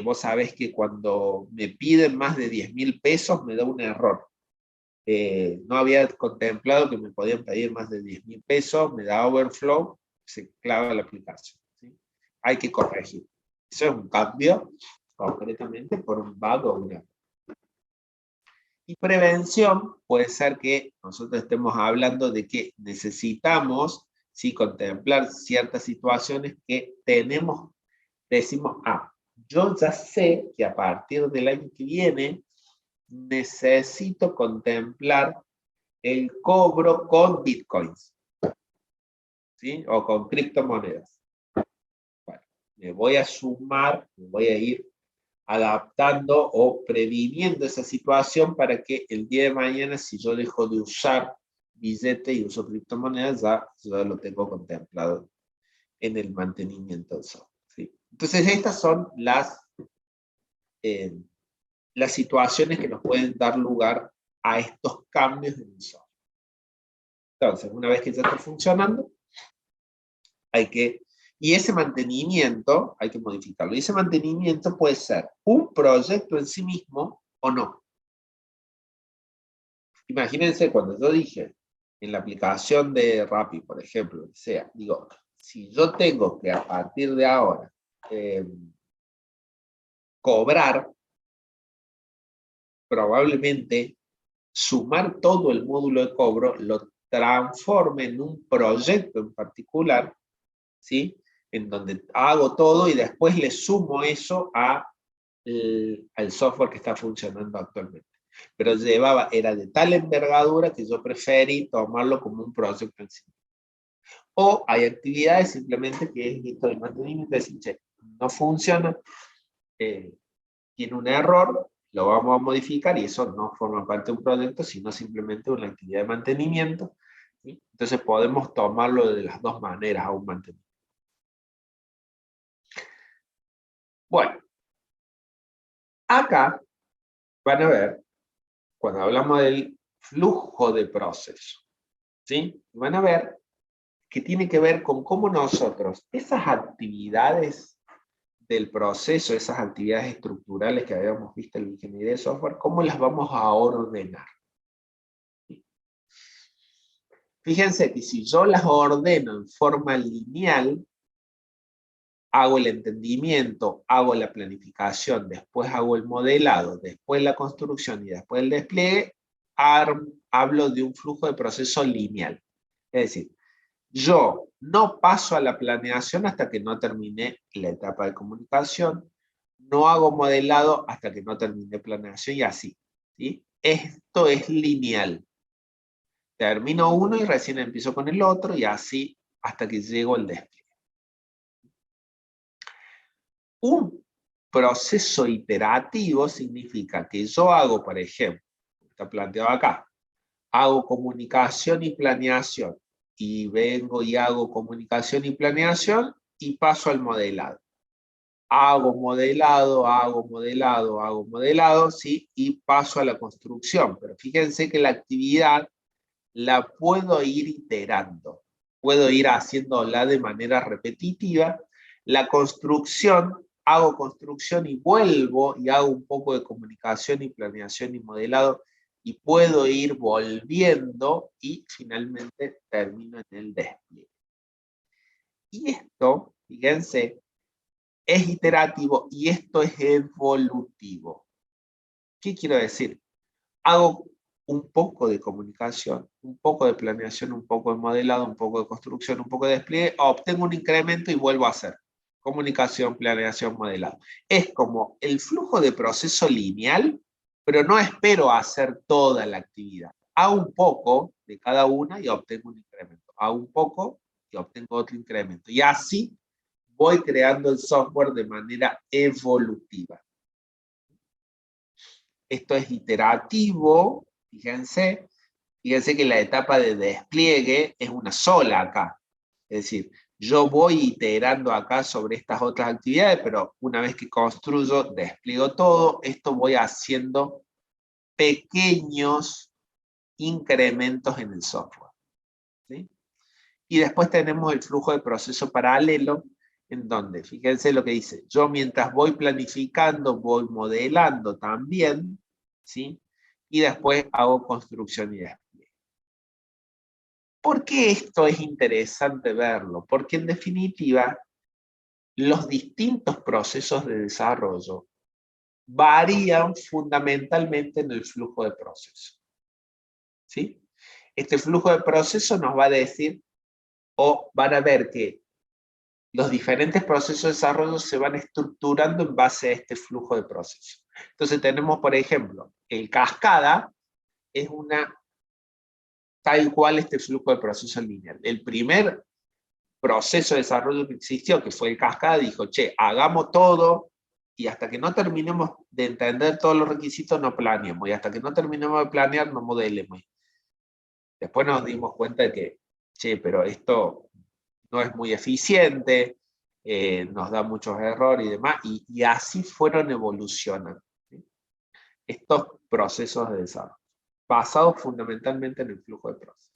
vos sabés que cuando me piden más de 10.000 pesos me da un error. No había contemplado que me podían pedir más de 10.000 pesos, me da overflow, se clava la aplicación. ¿Sí? Hay que corregir. Eso es un cambio, concretamente, por un bug o un error. Y prevención puede ser que nosotros estemos hablando de que necesitamos, ¿sí?, contemplar ciertas situaciones que tenemos, decimos, yo ya sé que a partir del año que viene necesito contemplar el cobro con bitcoins, ¿sí?, o con criptomonedas. Bueno, me voy a sumar, me voy a ir adaptando o previniendo esa situación para que el día de mañana, si yo dejo de usar billete y uso criptomonedas, ya lo tengo contemplado en el mantenimiento del software. ¿Sí? Entonces, estas son las situaciones que nos pueden dar lugar a estos cambios en el software. Entonces, una vez que ya está funcionando, y ese mantenimiento hay que modificarlo. Y ese mantenimiento puede ser un proyecto en sí mismo o no. Imagínense cuando yo dije en la aplicación de Rappi, por ejemplo, digo, si yo tengo que a partir de ahora cobrar, probablemente sumar todo el módulo de cobro, lo transforme en un proyecto en particular, ¿sí?, en donde hago todo y después le sumo eso al software que está funcionando actualmente. Pero era de tal envergadura que yo preferí tomarlo como un proyecto en sí. O hay actividades simplemente que es listo de mantenimiento, es decir, che, no funciona, tiene un error, lo vamos a modificar y eso no forma parte de un proyecto, sino simplemente una actividad de mantenimiento. ¿Sí? Entonces podemos tomarlo de las dos maneras a un mantenimiento. Bueno, acá van a ver, cuando hablamos del flujo de proceso, ¿sí?, van a ver que tiene que ver con cómo nosotros, esas actividades del proceso, esas actividades estructurales que habíamos visto en la ingeniería de software, cómo las vamos a ordenar. ¿Sí? Fíjense que si yo las ordeno en forma lineal, hago el entendimiento, hago la planificación, después hago el modelado, después la construcción y después el despliegue, hablo de un flujo de proceso lineal. Es decir, yo no paso a la planeación hasta que no termine la etapa de comunicación, no hago modelado hasta que no termine planeación y así. ¿Sí? Esto es lineal. Termino uno y recién empiezo con el otro y así hasta que llego al despliegue. Un proceso iterativo significa que yo hago, por ejemplo, está planteado acá, hago comunicación y planeación, y vengo y hago comunicación y planeación, y paso al modelado. Hago modelado, ¿sí? Y paso a la construcción. Pero fíjense que la actividad la puedo ir iterando. Puedo ir haciéndola de manera repetitiva. La construcción, hago construcción y vuelvo y hago un poco de comunicación y planeación y modelado, y puedo ir volviendo y finalmente termino en el despliegue. Y esto, fíjense, es iterativo y esto es evolutivo. ¿Qué quiero decir? Hago un poco de comunicación, un poco de planeación, un poco de modelado, un poco de construcción, un poco de despliegue, obtengo un incremento y vuelvo a hacer comunicación, planeación, modelado. Es como el flujo de proceso lineal, pero no espero hacer toda la actividad. Hago un poco de cada una y obtengo un incremento. Hago un poco y obtengo otro incremento. Y así voy creando el software de manera evolutiva. Esto es iterativo, fíjense que la etapa de despliegue es una sola acá. Es decir, yo voy iterando acá sobre estas otras actividades, pero una vez que construyo, despliego todo, esto voy haciendo pequeños incrementos en el software, ¿sí? Y después tenemos el flujo de proceso paralelo, en donde, fíjense lo que dice, yo mientras voy planificando, voy modelando también, ¿sí? Y después hago construcción y despliegue. ¿Por qué esto es interesante verlo? Porque en definitiva, los distintos procesos de desarrollo varían fundamentalmente en el flujo de proceso, ¿sí? Este flujo de proceso nos va a decir, o van a ver que los diferentes procesos de desarrollo se van estructurando en base a este flujo de proceso. Entonces tenemos, por ejemplo, el cascada es una tal cual este flujo de proceso lineal. El primer proceso de desarrollo que existió, que fue el cascada, dijo, che, hagamos todo, y hasta que no terminemos de entender todos los requisitos, no planeemos, y hasta que no terminemos de planear, no modelemos. Después nos dimos cuenta de que, che, pero esto no es muy eficiente, nos da muchos errores y demás, y así fueron evolucionando, ¿sí? Estos procesos de desarrollo, basados fundamentalmente en el flujo de procesos.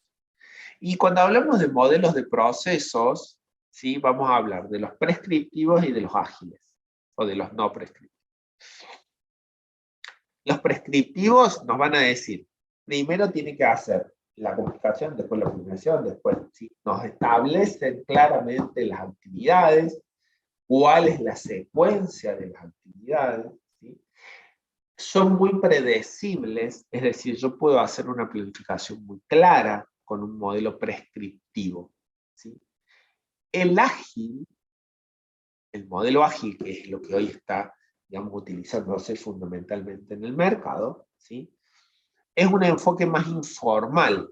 Y cuando hablamos de modelos de procesos, ¿sí? Vamos a hablar de los prescriptivos y de los ágiles, o de los no prescriptivos. Los prescriptivos nos van a decir, primero tiene que hacer la comunicación, después la comunicación, después, ¿sí? Nos establecen claramente las actividades, cuál es la secuencia de las actividades, ¿sí? Son muy predecibles, es decir, yo puedo hacer una planificación muy clara con un modelo prescriptivo, ¿sí? El ágil, el modelo ágil, que es lo que hoy está, digamos, utilizándose fundamentalmente en el mercado, ¿sí? Es un enfoque más informal.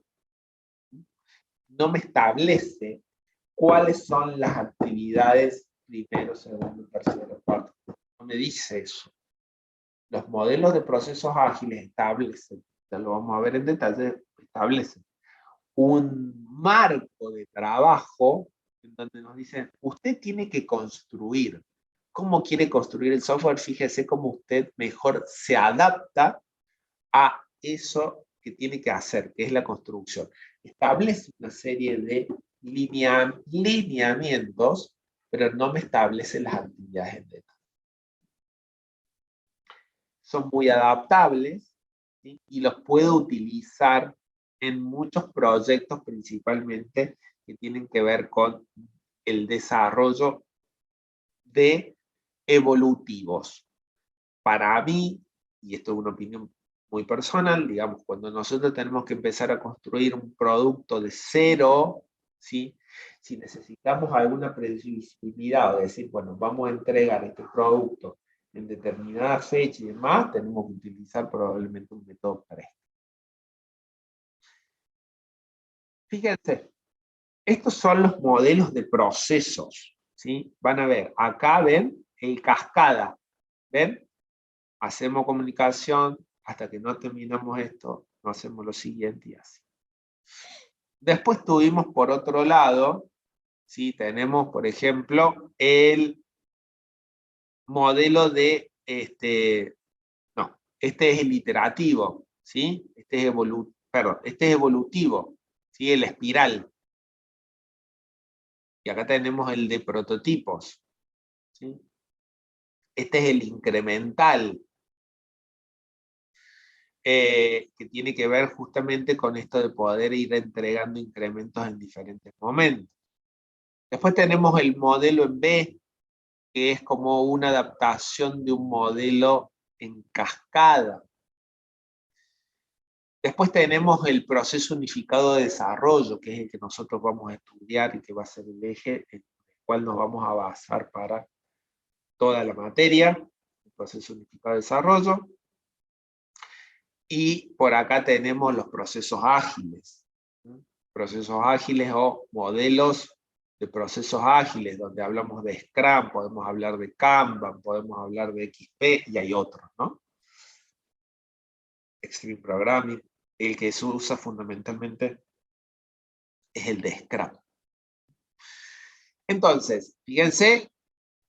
No me establece cuáles son las actividades primero, segundo, tercero, cuarto. No me dice eso. Los modelos de procesos ágiles establecen, ya lo vamos a ver en detalle, establecen un marco de trabajo en donde nos dicen, usted tiene que construir. ¿Cómo quiere construir el software? Fíjese cómo usted mejor se adapta a eso que tiene que hacer, que es la construcción. Establece una serie de lineamientos, pero no me establece las actividades en detalle. Son muy adaptables, ¿sí? Y los puedo utilizar en muchos proyectos, principalmente que tienen que ver con el desarrollo de evolutivos. Para mí, y esto es una opinión muy personal, digamos, cuando nosotros tenemos que empezar a construir un producto de cero, ¿sí? Si necesitamos alguna previsibilidad, o decir, bueno, vamos a entregar este producto en determinada fecha y demás, tenemos que utilizar probablemente un método PREST. Fíjense, estos son los modelos de procesos, ¿sí? Van a ver, acá ven el cascada. ¿Ven? Hacemos comunicación, hasta que no terminamos esto, no hacemos lo siguiente y así. Después tuvimos por otro lado, ¿sí? Tenemos, por ejemplo, el modelo de, este es el iterativo, ¿sí? Este es evolutivo, ¿sí? El espiral. Y acá tenemos el de prototipos, ¿sí? Este es el incremental, que tiene que ver justamente con esto de poder ir entregando incrementos en diferentes momentos. Después tenemos el modelo en B, que es como una adaptación de un modelo en cascada. Después tenemos el proceso unificado de desarrollo, que es el que nosotros vamos a estudiar y que va a ser el eje en el cual nos vamos a basar para toda la materia, el proceso unificado de desarrollo. Y por acá tenemos los procesos ágiles. Procesos ágiles o modelos de procesos ágiles, donde hablamos de Scrum, podemos hablar de Kanban, podemos hablar de XP, y hay otros, ¿no? Extreme Programming. El que se usa fundamentalmente es el de Scrum. Entonces, fíjense,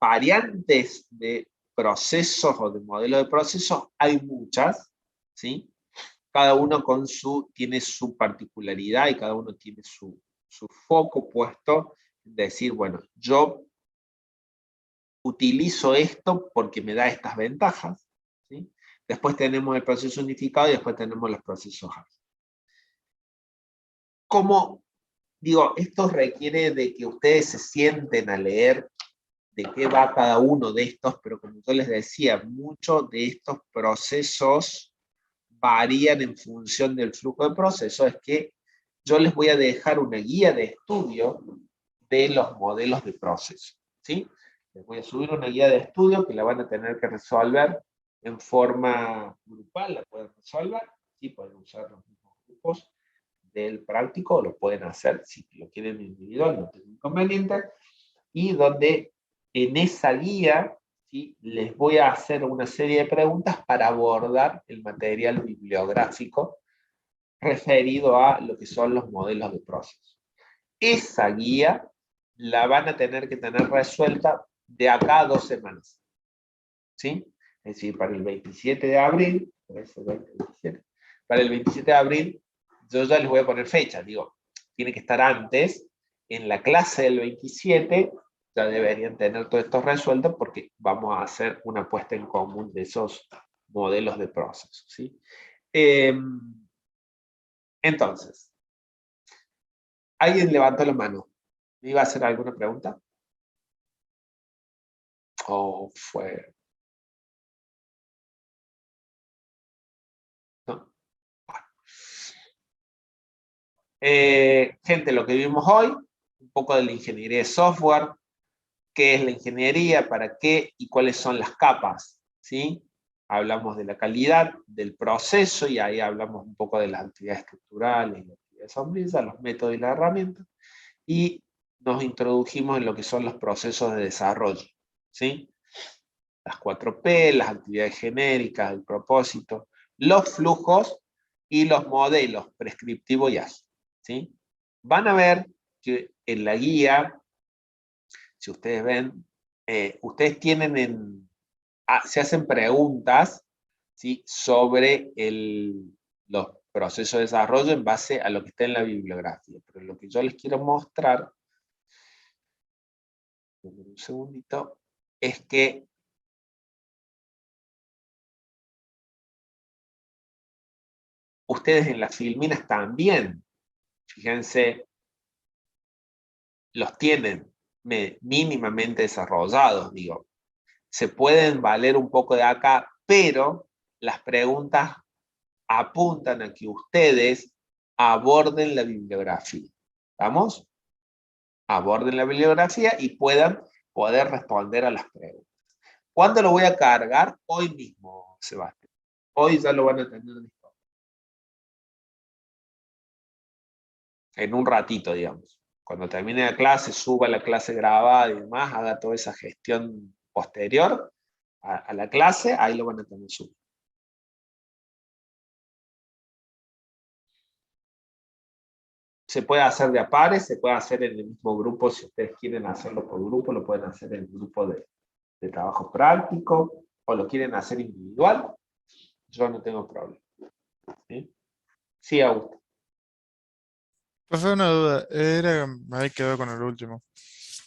variantes de procesos o de modelos de procesos hay muchas, ¿sí? Cada uno tiene su particularidad y cada uno tiene su foco puesto en decir, bueno, yo utilizo esto porque me da estas ventajas, ¿sí? Después tenemos el proceso unificado y después tenemos los procesos ágiles. Como digo, esto requiere de que ustedes se sienten a leer de qué va cada uno de estos, pero como yo les decía, muchos de estos procesos varían en función del flujo de procesos. Es que yo les voy a dejar una guía de estudio de los modelos de proceso, ¿sí? Les voy a subir una guía de estudio que la van a tener que resolver en forma grupal, la pueden resolver, ¿sí? Pueden usar los mismos grupos del práctico, lo pueden hacer, si lo quieren individual, no tiene inconveniente, y donde en esa guía, ¿sí? Les voy a hacer una serie de preguntas para abordar el material bibliográfico referido a lo que son los modelos de proceso. Esa guía la van a tener que tener resuelta de acá a 2 semanas. ¿Sí? Es decir, para el 27 de abril, para el 27 de abril, yo ya les voy a poner fecha, digo, tiene que estar antes, en la clase del 27, ya deberían tener todo esto resuelto porque vamos a hacer una puesta en común de esos modelos de proceso, ¿sí? Entonces, ¿alguien levantó la mano? ¿Me iba a hacer alguna pregunta? ¿O fue? ¿No? Gente, lo que vimos hoy, un poco de la ingeniería de software, qué es la ingeniería, para qué y cuáles son las capas, ¿sí? Hablamos de la calidad, del proceso, y ahí hablamos un poco de las actividades estructurales, las actividades sombrías, los métodos y las herramientas, y nos introdujimos en lo que son los procesos de desarrollo, ¿sí? Las 4P, las actividades genéricas, el propósito, los flujos y los modelos prescriptivo y ágil, ¿sí? Van a ver que en la guía, si ustedes ven, ustedes tienen se hacen preguntas, ¿sí? Sobre los procesos de desarrollo en base a lo que está en la bibliografía. Pero lo que yo les quiero mostrar, un segundito, es que ustedes en las filminas también, fíjense, los tienen mínimamente desarrollados, digo. Se pueden valer un poco de acá, pero las preguntas apuntan a que ustedes aborden la bibliografía. ¿Vamos? Aborden la bibliografía y puedan poder responder a las preguntas. ¿Cuándo lo voy a cargar? Hoy mismo, Sebastián. Hoy ya lo van a tener listo. En un ratito, digamos. Cuando termine la clase, suba la clase grabada y demás, haga toda esa gestión posterior a la clase, ahí lo van a tener subido. Se puede hacer de a pares, se puede hacer en el mismo grupo, si ustedes quieren hacerlo por grupo, lo pueden hacer en el grupo de trabajo práctico, o lo quieren hacer individual, yo no tengo problema. ¿Sí? Sí, Augusto. Profe, una duda, me había quedado con el último.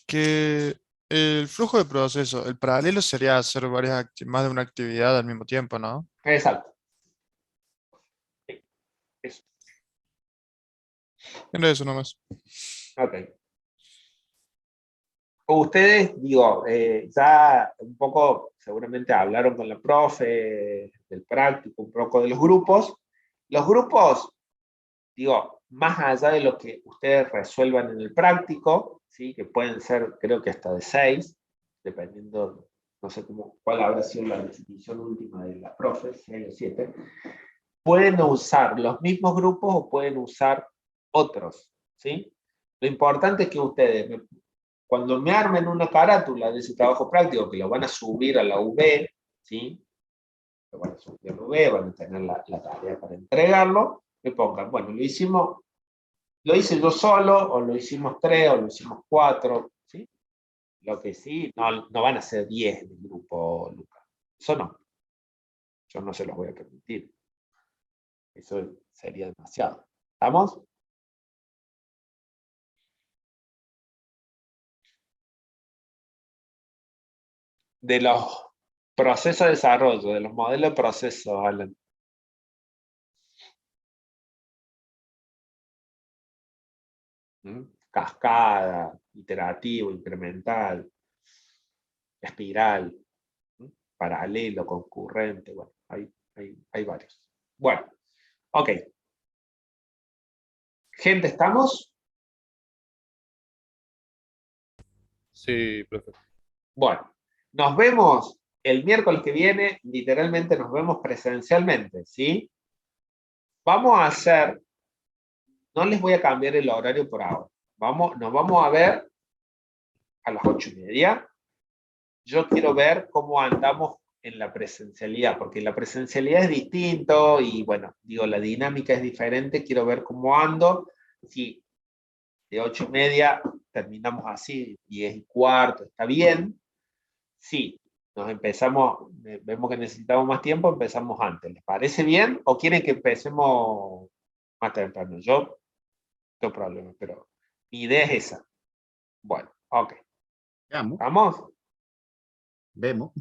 Que el flujo de proceso, el paralelo sería hacer más de una actividad al mismo tiempo, ¿no? Exacto. Sí, eso. Era eso nomás. Ok. Ustedes, digo, ya un poco seguramente hablaron con la profe del práctico, un poco de los grupos. Los grupos, digo, más allá de lo que ustedes resuelvan en el práctico, ¿sí? Que pueden ser, creo que hasta de 6, dependiendo, no sé cuál habrá sido la definición última de la profe, 6 o 7, pueden usar los mismos grupos o pueden usar otros, ¿sí? Lo importante es que ustedes, cuando me armen una carátula de ese trabajo práctico, que lo van a subir a la UB, ¿sí? Lo van a subir a la UB, van a tener la tarea para entregarlo, me pongan, bueno, lo hice yo solo, o lo hicimos 3, o lo hicimos 4, ¿sí? Lo que sí, no van a ser 10 del grupo, Lucas. Eso no. Yo no se los voy a permitir. Eso sería demasiado. ¿Estamos? De los procesos de desarrollo, de los modelos de proceso, Alan. Cascada, iterativo, incremental, espiral, paralelo, concurrente, bueno, hay varios. Bueno, ok. Gente, ¿estamos? Sí, profe. Bueno, nos vemos el miércoles que viene, literalmente nos vemos presencialmente, ¿sí? Vamos a hacer, no les voy a cambiar el horario por ahora, nos vamos a ver a las 8:30. Yo quiero ver cómo andamos en la presencialidad, porque la presencialidad es distinto y bueno, digo, la dinámica es diferente, quiero ver cómo ando, si de 8:30 terminamos así, 10:15, está bien. Sí, vemos que necesitamos más tiempo, empezamos antes. ¿Les parece bien o quieren que empecemos más temprano? Yo no tengo problema, pero mi idea es esa. Bueno, ok. Veamos. ¿Vamos? Vemos.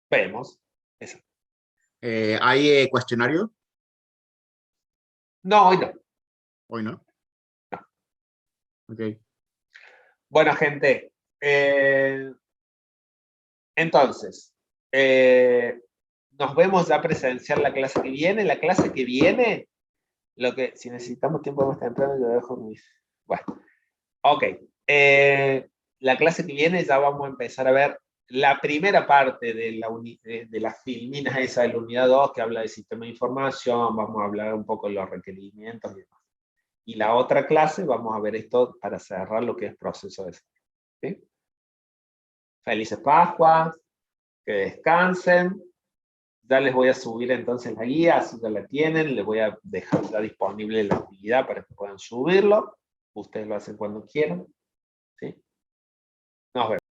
Vemos. Eso. ¿Hay cuestionario? No, hoy no. Hoy no. No. Ok. Bueno, gente. Entonces, nos vemos ya presencial la clase que viene. La clase que viene, si necesitamos tiempo más temprano, yo dejo mis... Bueno, ok. La clase que viene ya vamos a empezar a ver la primera parte de las filminas esa de la unidad 2 que habla de sistema de información, vamos a hablar un poco de los requerimientos y demás. Y la otra clase vamos a ver esto para cerrar lo que es proceso de desarrollo. ¿Sí? Felices Pascuas, que descansen. Ya les voy a subir entonces la guía, así ya la tienen, les voy a dejar ya disponible la actividad para que puedan subirlo. Ustedes lo hacen cuando quieran. ¿Sí? Nos vemos.